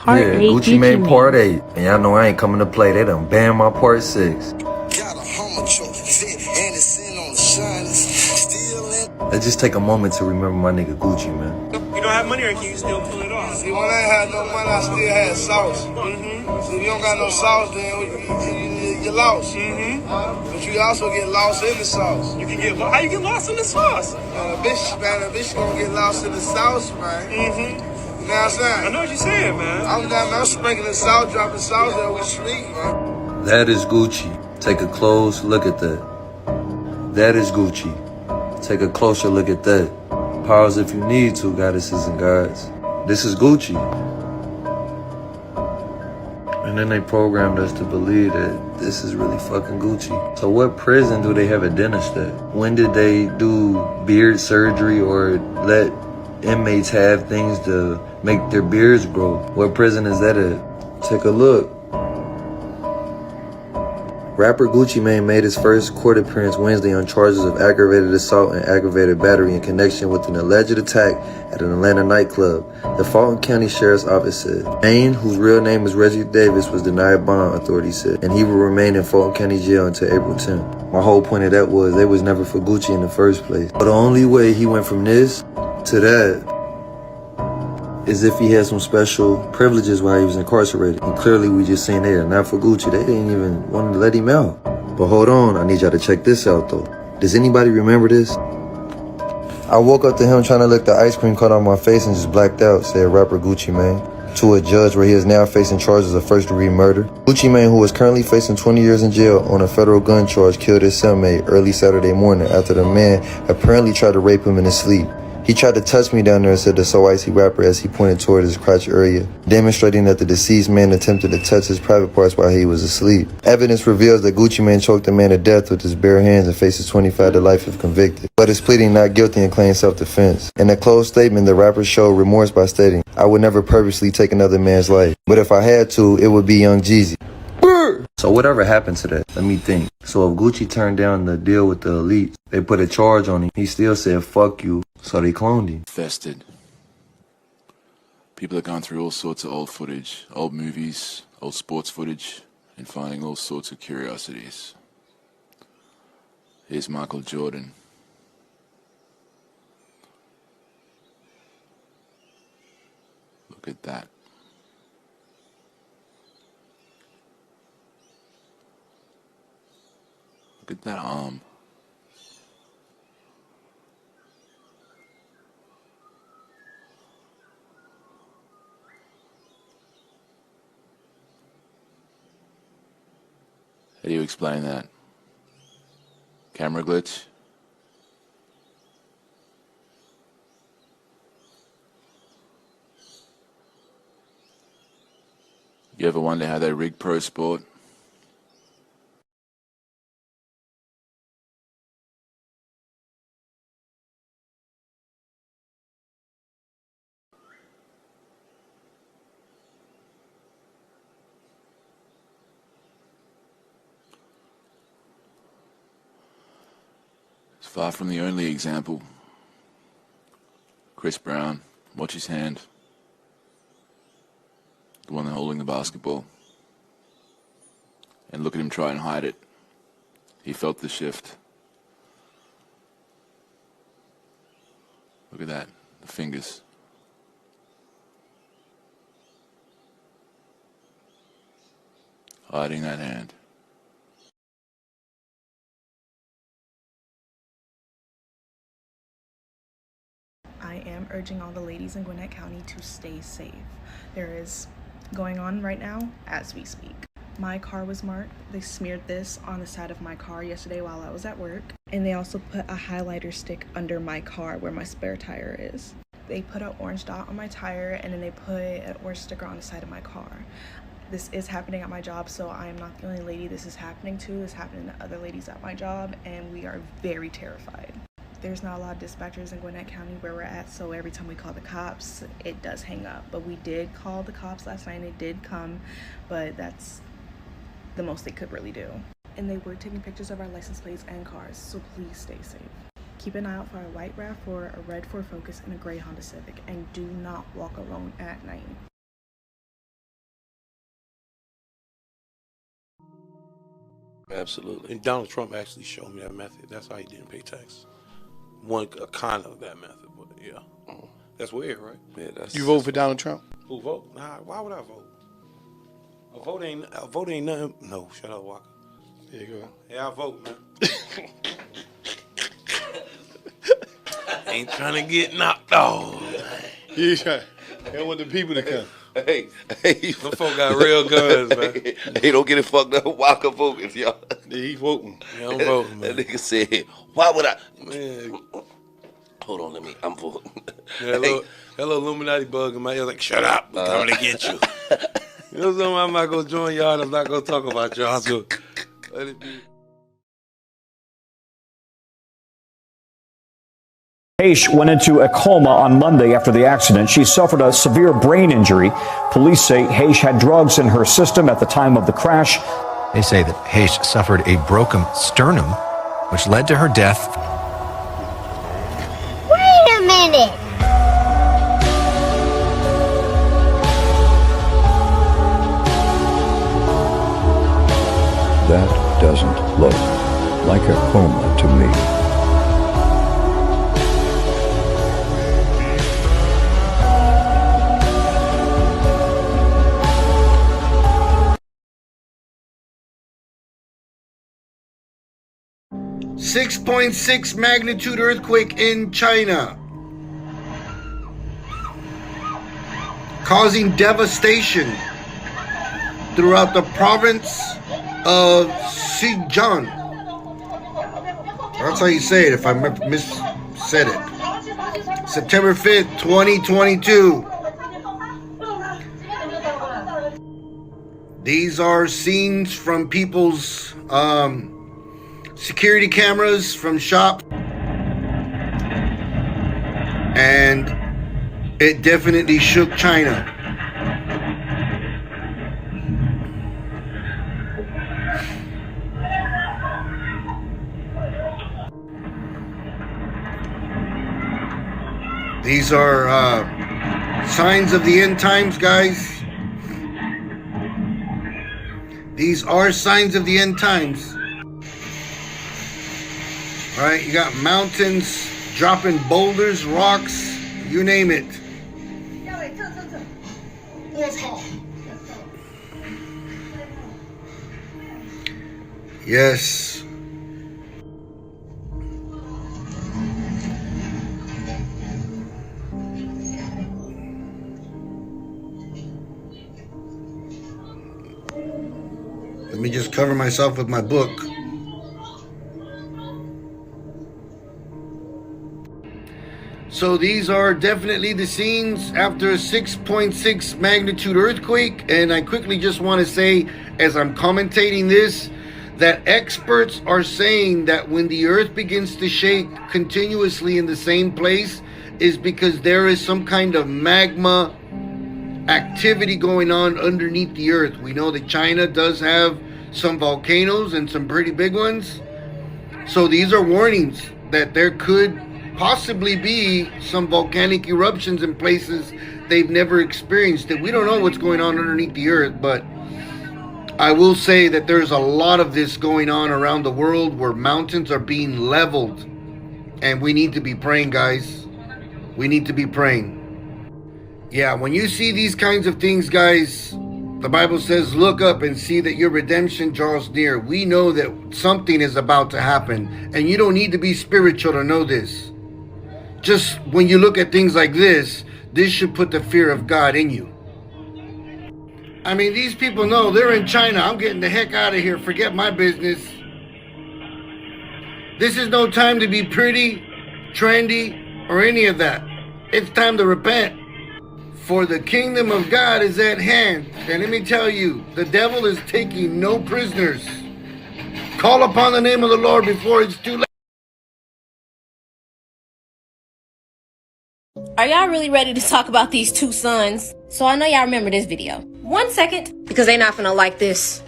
Speaker 11: Yeah, Gucci Mane Part 8. And y'all know I ain't coming to play. They done banned my Part 6. Let's just take a moment to remember my nigga Gucci, man.
Speaker 3: You don't have money, or can you still pull it off?
Speaker 21: See, when I ain't had no money, I still had sauce. So if you don't got no sauce, then you lost. But you also get lost in the sauce.
Speaker 3: You can get how you get lost in the sauce?
Speaker 21: A bitch gonna get lost in the sauce, man. You know what I'm saying?
Speaker 3: I know what you're saying, man.
Speaker 21: I'm sprinkling salt, dropping sauce there with street, man.
Speaker 11: That is Gucci. Take a close look at that. That is Gucci. Take a closer look at that. Pause if you need to, goddesses and gods. This is Gucci. And then they programmed us to believe that this is really fucking Gucci. So what prison do they have a dentist at? When did they do beard surgery or let inmates have things to make their beards grow? What prison is that at? Take a look. Rapper Gucci Mane made his first court appearance Wednesday on charges of aggravated assault and aggravated battery in connection with an alleged attack at an Atlanta nightclub, the Fulton County Sheriff's Office said. Mane, whose real name is Reggie Davis, was denied bond, authorities said, and he will remain in Fulton County Jail until April 10th. My whole point of that was they was never for Gucci in the first place. But the only way he went from this to that is if he had some special privileges while he was incarcerated. And clearly we just seen there, not for Gucci. They didn't even want to let him out. But hold on, I need y'all to check this out though. Does anybody remember this? I woke up to him trying to lick the ice cream cut on my face and just blacked out, said rapper Gucci Mane to a judge where he is now facing charges of first-degree murder. Gucci Mane, who is currently facing 20 years in jail on a federal gun charge, killed his cellmate early Saturday morning after the man apparently tried to rape him in his sleep. He tried to touch me down there, said the So Icy rapper as he pointed toward his crotch area, demonstrating that the deceased man attempted to touch his private parts while he was asleep. Evidence reveals that Gucci Mane choked the man to death with his bare hands and faces 25 to life if convicted, but is pleading not guilty and claims self-defense. In a closed statement, the rapper showed remorse by stating, "I would never purposely take another man's life, but if I had to, it would be Young Jeezy." So whatever happened to that? Let me think. So if Gucci turned down the deal with the elites, they put a charge on him. He still said, "Fuck you." So they cloned him.
Speaker 12: Infested. People have gone through all sorts of old footage, old movies, old sports footage, and finding all sorts of curiosities. Here's Michael Jordan. Look at that. Look at that arm. How do you explain that? Camera glitch? You ever wonder how they rig pro sport? It's far from the only example. Chris Brown, watch his hand. The one holding the basketball. And look at him try and hide it. He felt the shift. Look at that, the fingers. Hiding that hand.
Speaker 1: I am urging all the ladies in Gwinnett County to stay safe. There is going on right now as we speak. My car was marked. They smeared this on the side of my car yesterday while I was at work. And they also put a highlighter stick under my car where my spare tire is. They put an orange dot on my tire and then they put an orange sticker on the side of my car. This is happening at my job, so I am not the only lady this is happening to. This is happening to other ladies at my job, and we are very terrified. There's not a lot of dispatchers in Gwinnett County where we're at, so every time we call the cops, it does hang up. But we did call the cops last night, and they did come, but that's the most they could really do. And they were taking pictures of our license plates and cars, so please stay safe. Keep an eye out for a white RAV4, a red Ford Focus, and a gray Honda Civic, and do not walk alone at night.
Speaker 13: Absolutely. And Donald Trump actually showed me that method. That's how he didn't pay tax. One kind of that method, but yeah. That's weird, right?
Speaker 14: Yeah, that's.
Speaker 13: You vote for Donald Trump? Who vote? Nah, why would I vote? A vote ain't nothing. No, shut up, Walker. There you go. Yeah, I vote, man. Ain't trying to get knocked off. You trying? They want the people to come.
Speaker 14: Hey.
Speaker 13: Them folk got real guns, man.
Speaker 14: Hey, don't get it fucked up. Walker voting, y'all.
Speaker 13: Yeah, he voting. Yeah, I'm voting, man.
Speaker 14: That nigga said, why would I?
Speaker 13: Man.
Speaker 14: Hold on, I'm voting.
Speaker 13: Yeah, that little Illuminati bug in my ear like, shut up, I'm coming to get you. You know something? I'm not going to join y'all and I'm not going to talk about y'all, so let it be.
Speaker 16: Heish went into a coma on Monday after the accident. She suffered a severe brain injury. Police say Heish had drugs in her system at the time of the crash.
Speaker 17: They say that Heish suffered a broken sternum, which led to her death.
Speaker 25: Wait a minute!
Speaker 26: That doesn't look like a coma to me.
Speaker 21: .6 magnitude earthquake in China, causing devastation throughout the province of Xinjiang. That's how you say it if I said it. September 5th, 2022. These are scenes from people's security cameras from shops, and it definitely shook China. These are signs of the end times, guys. These are signs of the end times. All right, you got mountains dropping boulders, rocks, you name it. Yes. Let me just cover myself with my book. So these are definitely the scenes after a 6.6 magnitude earthquake. And I quickly just want to say, as I'm commentating this, that experts are saying that when the earth begins to shake continuously in the same place is because there is some kind of magma activity going on underneath the earth. We know that China does have some volcanoes and some pretty big ones. So these are warnings that there could possibly be some volcanic eruptions in places they've never experienced. That we don't know what's going on underneath the earth, but I will say that there's a lot of this going on around the world where mountains are being leveled, and we need to be praying, guys. We need to be praying. Yeah, when you see these kinds of things, guys, the Bible says, look up and see that your redemption draws near. We know that something is about to happen, and you don't need to be spiritual to know this. Just when you look at things like this should put the fear of God in you. I mean, these people know they're in China. I'm getting the heck out of here. Forget my business. This is no time to be pretty, trendy, or any of that. It's time to repent. For the kingdom of God is at hand. And let me tell you, the devil is taking no prisoners. Call upon the name of the Lord before it's too late.
Speaker 28: Are y'all really ready to talk about these two sons? So I know y'all remember this video. 1 second, because they not finna like this.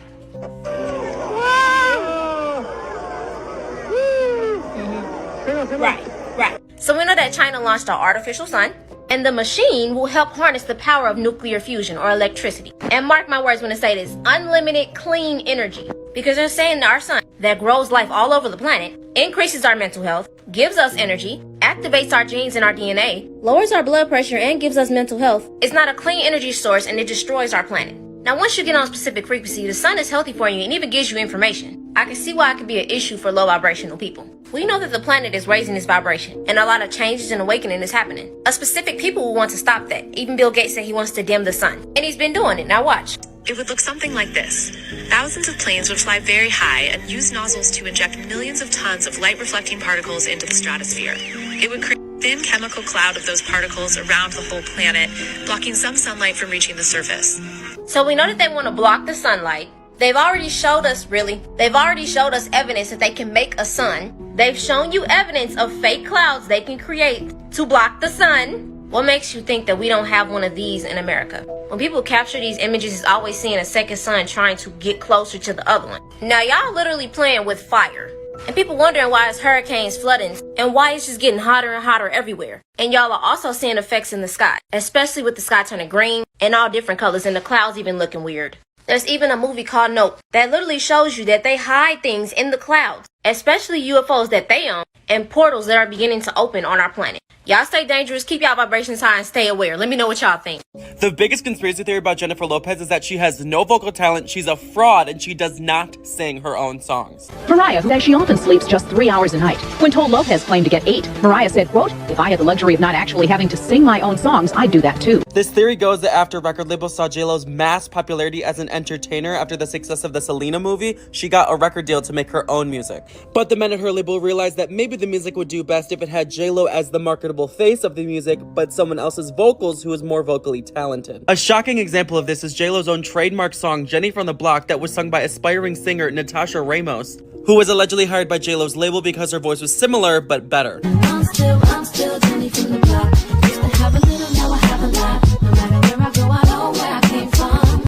Speaker 28: Right. So we know that China launched an artificial sun, and the machine will help harness the power of nuclear fusion or electricity. And mark my words when I say this, unlimited clean energy. Because they're saying that our sun that grows life all over the planet, increases our mental health, gives us energy, activates our genes and our DNA, lowers our blood pressure, and gives us mental health. It's not a clean energy source, and it destroys our planet. Now, once you get on a specific frequency, the sun is healthy for you and even gives you information. I can see why it could be an issue for low vibrational people. We know that the planet is raising its vibration, and a lot of changes and awakening is happening. A specific people will want to stop that. Even Bill Gates said he wants to dim the sun, and he's been doing it. Now watch.
Speaker 4: It would look something like this. Thousands of planes would fly very high and use nozzles to inject millions of tons of light-reflecting particles into the stratosphere. It would create a thin chemical cloud of those particles around the whole planet, blocking some sunlight from reaching the surface.
Speaker 28: So we know that they want to block the sunlight. They've already showed us evidence that they can make a sun. They've shown you evidence of fake clouds they can create to block the sun. What makes you think that we don't have one of these in America? When people capture these images, it's always seeing a second sun trying to get closer to the other one. Now y'all literally playing with fire. And people wondering why it's hurricanes, flooding, and why it's just getting hotter and hotter everywhere. And y'all are also seeing effects in the sky, especially with the sky turning green and all different colors and the clouds even looking weird. There's even a movie called Noen that literally shows you that they hide things in the clouds, especially UFOs that they own and portals that are beginning to open on our planet. Y'all stay dangerous, keep y'all vibrations high, and stay aware. Let me know what y'all think.
Speaker 6: The biggest conspiracy theory about Jennifer Lopez is that she has no vocal talent, she's a fraud, and she does not sing her own songs.
Speaker 15: Mariah says she often sleeps just 3 hours a night. When told Lopez claimed to get 8, Mariah said, quote, "If I had the luxury of not actually having to sing my own songs, I'd do that too."
Speaker 6: This theory goes that after record labels saw J-Lo's mass popularity as an entertainer after the success of the Selena movie, she got a record deal to make her own music. But the men at her label realized that maybe the music would do best if it had J-Lo as the marketable face of the music, but someone else's vocals who is more vocally talented. A shocking example of this is J-Lo's own trademark song, Jenny from the Block, that was sung by aspiring singer Natasha Ramos, who was allegedly hired by J-Lo's label because her voice was similar, but better.
Speaker 18: I'm still Jenny from the Block. Used to have a little, now I have a lot. No matter where I go, I know where I came from.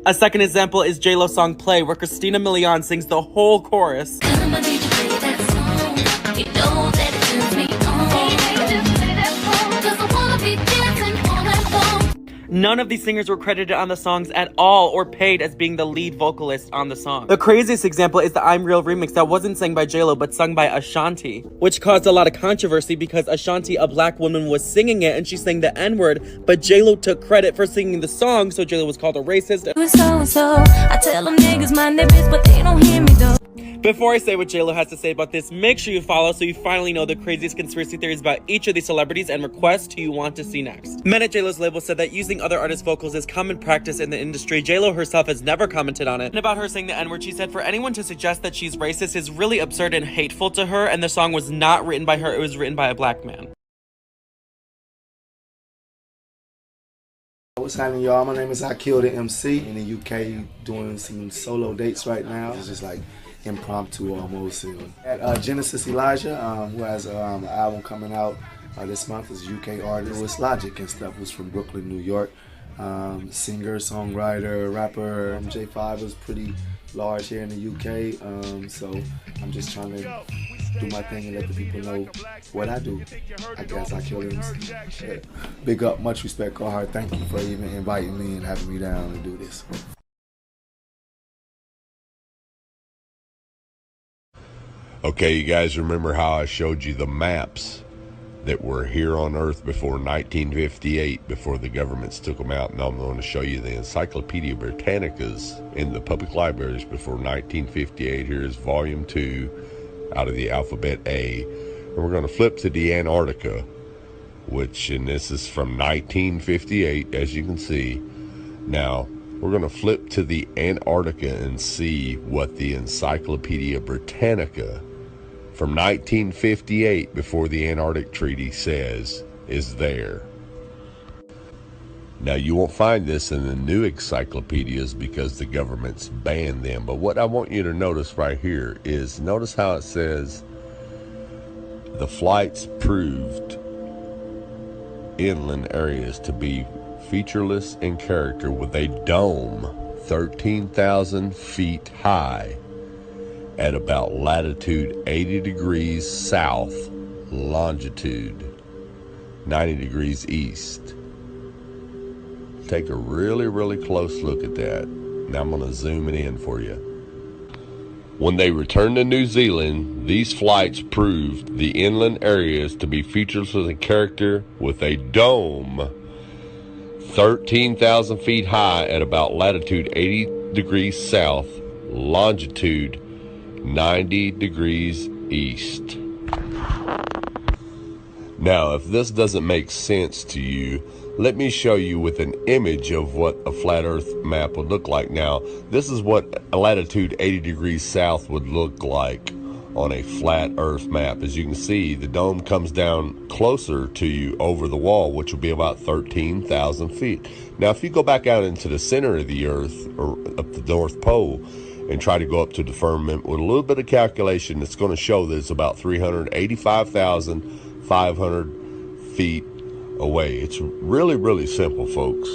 Speaker 6: A second example is J-Lo's song Play, where Christina Milian sings the whole chorus. None of these singers were credited on the songs at all or paid as being the lead vocalist on the song. The craziest example is the I'm Real remix that wasn't sung by J-Lo but sung by Ashanti, which caused a lot of controversy because Ashanti, a black woman, was singing it and she sang the N-word, but J-Lo took credit for singing the song, so J-Lo was called a racist.
Speaker 18: So I tell them niggas mind their biz, but they don't hear me though.
Speaker 6: Before I say what JLo has to say about this, make sure you follow so you finally know the craziest conspiracy theories about each of these celebrities and request who you want to see next. Men at JLo's label said that using other artists' vocals is common practice in the industry. JLo herself has never commented on it. And about her saying the N-word, she said for anyone to suggest that she's racist is really absurd and hateful to her, and the song was not written by her, it was written by a black man.
Speaker 2: What's happening, y'all? My name is I Killed the MC in the UK, doing some solo dates right now. It's just like impromptu almost. At Genesis Elijah, who has an album coming out this month, is a UK artist. It's Logic and stuff, who's from Brooklyn, New York. Singer, songwriter, rapper. J5 is pretty large here in the UK, so I'm just trying to do my thing and let the people know what I do. I guess I Kill the MC. Yeah. Big up, much respect, go hard. Thank you for even inviting me and having me down to do this.
Speaker 7: Okay, you guys remember how I showed you the maps that were here on Earth before 1958, before the governments took them out? Now I'm going to show you the Encyclopedia Britannicas in the public libraries before 1958. Here is volume 2 out of the alphabet A. And we're going to flip to the Antarctica, and this is from 1958, as you can see. Now, we're going to flip to the Antarctica and see what the Encyclopedia Britannica from 1958, before the Antarctic Treaty, says is there. Now, you won't find this in the new encyclopedias because the government's banned them. But what I want you to notice right here is, notice how it says the flights proved inland areas to be featureless in character with a dome 13,000 feet high at about latitude 80 degrees south, longitude 90 degrees east. Take a really, really close look at that. Now I'm going to zoom it in for you. When they returned to New Zealand, these flights proved the inland areas to be featureless in character with a dome 13,000 feet high at about latitude 80 degrees south, longitude 90 degrees east. Now, if this doesn't make sense to you, let me show you with an image of what a flat earth map would look like. Now, this is what a latitude 80 degrees south would look like on a flat earth map. As you can see, the dome comes down closer to you over the wall, which will be about 13,000 feet. Now, if you go back out into the center of the earth, or up the North Pole, and try to go up to the firmament with a little bit of calculation, it's going to show that it's about 385,500 feet away. It's really, really simple, folks.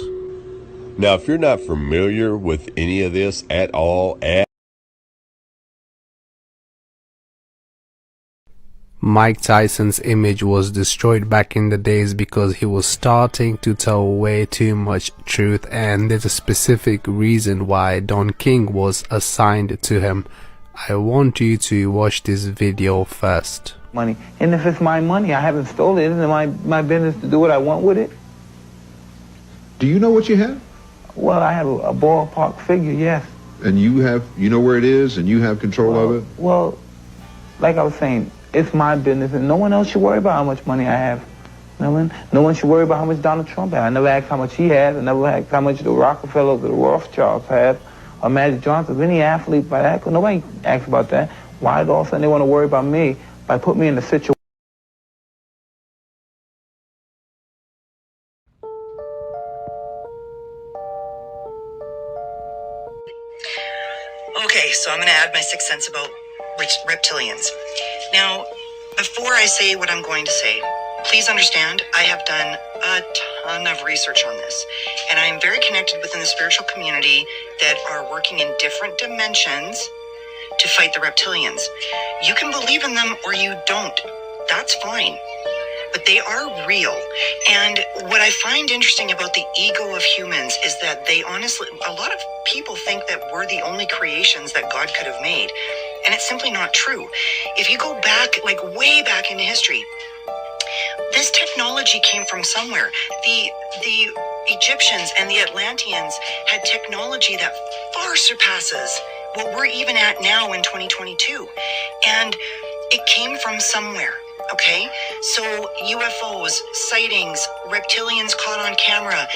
Speaker 7: Now, if you're not familiar with any of this at all,
Speaker 9: Mike Tyson's image was destroyed back in the days because he was starting to tell way too much truth, and there's a specific reason why Don King was assigned to him. I want you to watch this video first.
Speaker 10: Money, and if it's my money, I haven't stolen it. Isn't it my business to do what I want with it?
Speaker 19: Do you know what you have?
Speaker 10: Well, I have a ballpark figure, yes.
Speaker 19: And you know where it is, and you have control of it?
Speaker 10: Well, like I was saying, it's my business, and no one else should worry about how much money I have. No one should worry about how much Donald Trump has. I never asked how much he has. I never asked how much the Rockefellers or the Rothschilds have, or Magic Johnson, any athlete by that. Nobody asks about that. Why all of a sudden they want to worry about me by putting me in the situation?
Speaker 20: Okay, so I'm going to add my 6 cents about reptilians. Now, before I say what I'm going to say, please understand I have done a ton of research on this, and I am very connected within the spiritual community that are working in different dimensions to fight the reptilians. You can believe in them or you don't. That's fine. But they are real. And what I find interesting about the ego of humans is that they honestly, a lot of people think that we're the only creations that God could have made. And it's simply not true. If you go back, like way back into history, this technology came from somewhere. The Egyptians and the Atlanteans had technology that far surpasses what we're even at now in 2022. And it came from somewhere, okay? So UFOs, sightings, reptilians caught on camera,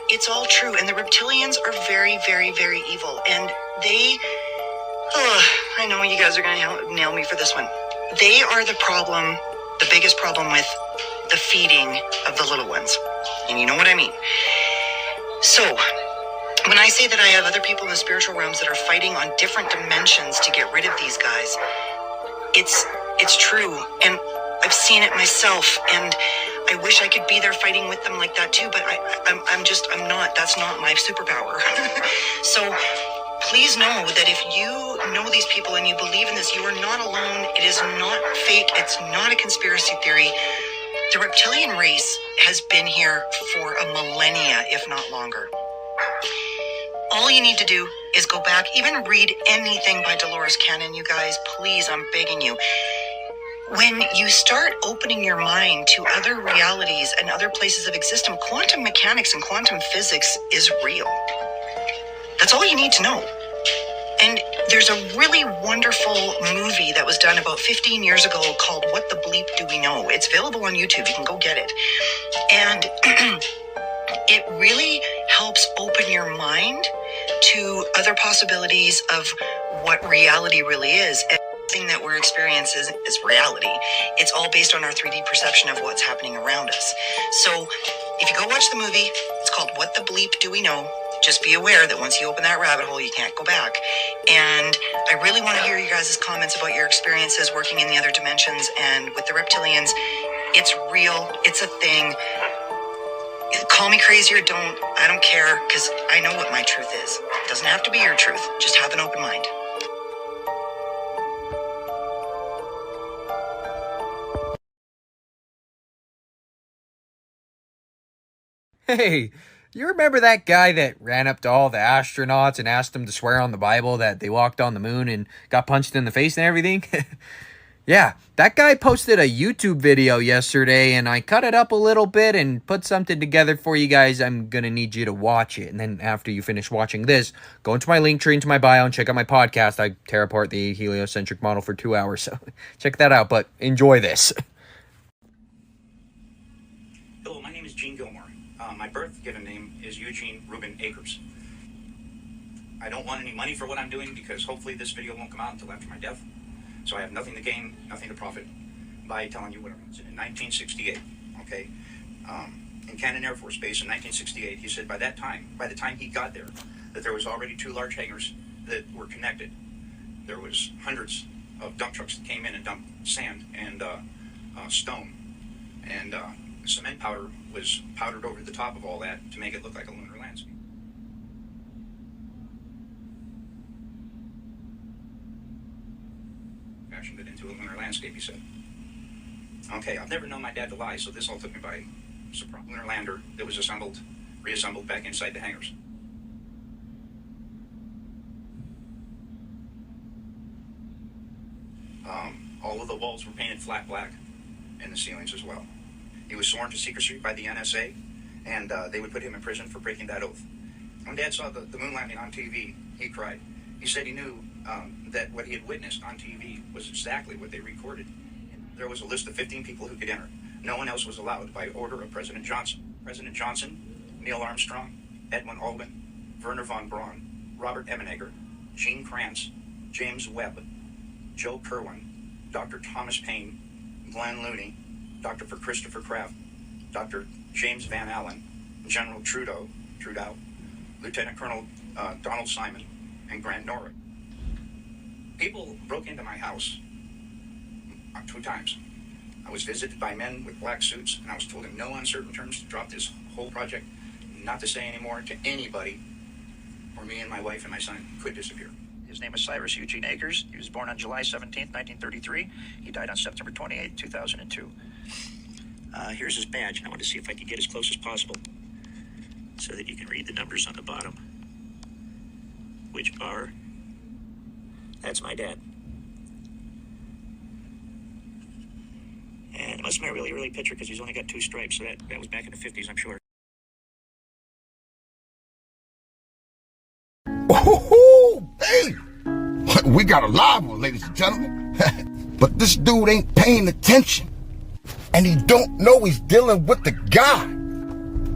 Speaker 20: it's all true. And the reptilians are very, very, very evil. And they, I know you guys are going to nail me for this one. They are the problem, the biggest problem with the feeding of the little ones. And you know what I mean. So, when I say that I have other people in the spiritual realms that are fighting on different dimensions to get rid of these guys, it's true. And I've seen it myself. And I wish I could be there fighting with them like that too. But I'm not. That's not my superpower. So, please know that if you know these people and you believe in this, you are not alone. It is not fake. It's not a conspiracy theory. The reptilian race has been here for a millennia, if not longer. All you need to do is go back, even read anything by Dolores Cannon, you guys. Please, I'm begging you. When you start opening your mind to other realities and other places of existence, quantum mechanics and quantum physics is real. That's all you need to know. And there's a really wonderful movie that was done about 15 years ago called What the Bleep Do We Know? It's available on YouTube. You can go get it. And it really helps open your mind to other possibilities of what reality really is. Everything that we're experiencing is reality. It's all based on our 3D perception of what's happening around us. So if you go watch the movie, it's called What the Bleep Do We Know? Just be aware that once you open that rabbit hole, you can't go back. And I really want to hear you guys' comments about your experiences working in the other dimensions and with the reptilians. It's real. It's a thing. Call me crazy or don't. I don't care, because I know what my truth is. It doesn't have to be your truth. Just have an open mind.
Speaker 3: Hey, you remember that guy that ran up to all the astronauts and asked them to swear on the Bible that they walked on the moon and got punched in the face and everything? Yeah, that guy posted a YouTube video yesterday, and I cut it up a little bit and put something together for you guys. I'm going to need you to watch it. And then after you finish watching this, go into my link tree, into my bio, and check out my podcast. I tear apart the heliocentric model for 2 hours, so check that out. But enjoy this.
Speaker 5: Hello, my name is Gene Gilmore. My birth given name is Eugene Reuben Akers. I don't want any money for what I'm doing because hopefully this video won't come out until after my death. So I have nothing to gain, nothing to profit by telling you what I'm in 1968, okay? In Cannon Air Force Base in 1968, he said by the time he got there, that there was already 2 large hangars that were connected. There was hundreds of dump trucks that came in and dumped sand and stone. And cement powder was powdered over the top of all that to make it look like a lunar landscape. Fashioned it into a lunar landscape, he said. Okay, I've never known my dad to lie, so this all took me by surprise. Lunar lander that was reassembled back inside the hangars. All of the walls were painted flat black, and the ceilings as well. He was sworn to secrecy by the NSA, and they would put him in prison for breaking that oath. When Dad saw the moon landing on TV, he cried. He said he knew that what he had witnessed on TV was exactly what they recorded. There was a list of 15 people who could enter. No one else was allowed by order of President Johnson. President Johnson, Neil Armstrong, Edwin Aldrin, Werner von Braun, Robert Emenegger, Gene Kranz, James Webb, Joe Kerwin, Dr. Thomas Paine, Glenn Looney, Dr. Christopher Kraft, Dr. James Van Allen, General Trudeau, Lieutenant Colonel Donald Simon, and Grant Norwood. People broke into my house 2 times. I was visited by men with black suits, and I was told in no uncertain terms to drop this whole project, not to say anymore to anybody, or me and my wife and my son could disappear. His name is Cyrus Eugene Akers. He was born on July 17th, 1933. He died on September 28th, 2002. Here's his badge, and I want to see if I can get as close as possible so that you can read the numbers on the bottom, which are, that's my dad. And it must have been a really early picture because he's only got 2 stripes, so that was back in the 50s, I'm sure.
Speaker 8: Oh, hey! We got a live one, ladies and gentlemen. But this dude ain't paying attention. And he don't know he's dealing with the guy.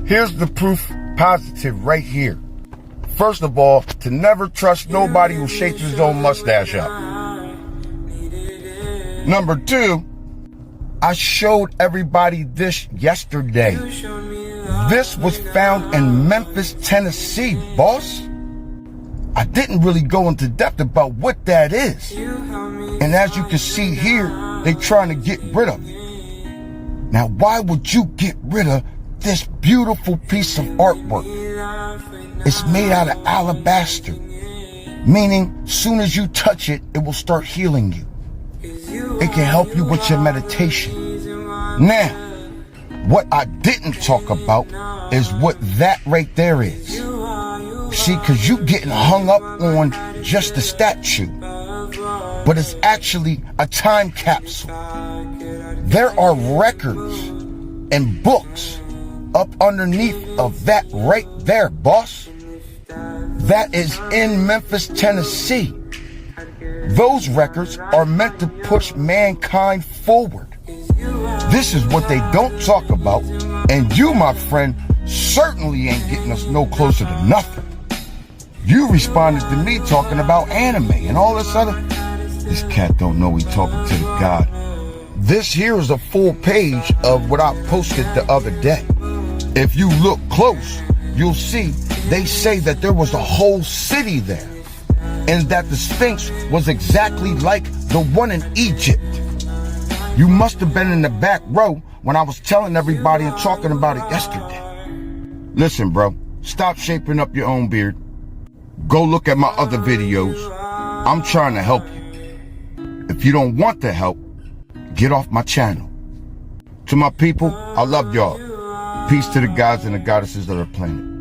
Speaker 8: Here's the proof positive right here. First of all, to never trust nobody who shapes his own mustache up. Number two, I showed everybody this yesterday. This was found in Memphis, Tennessee, boss. I didn't really go into depth about what that is. And as you can see here, they trying to get rid of it. Now, why would you get rid of this beautiful piece of artwork? It's made out of alabaster, meaning soon as you touch it, it will start healing you. It can help you with your meditation. Now, what I didn't talk about is what that right there is. See, because you getting hung up on just the statue, but it's actually a time capsule. There are records and books up underneath of that right there, boss. That is in Memphis, Tennessee. Those records are meant to push mankind forward. This is what they don't talk about, and you, my friend, certainly ain't getting us no closer to nothing. You responded to me talking about anime and all this other. This cat don't know he's talking to the God. This here is a full page of what I posted the other day. If you look close, you'll see they say that there was a whole city there, and that the Sphinx was exactly like the one in Egypt. You must have been in the back row when I was telling everybody and talking about it yesterday. Listen, bro, stop shaping up your own beard. Go look at my other videos. I'm trying to help you. If you don't want the help, get off my channel. To my people, I love y'all. Peace to the gods and the goddesses of the planet.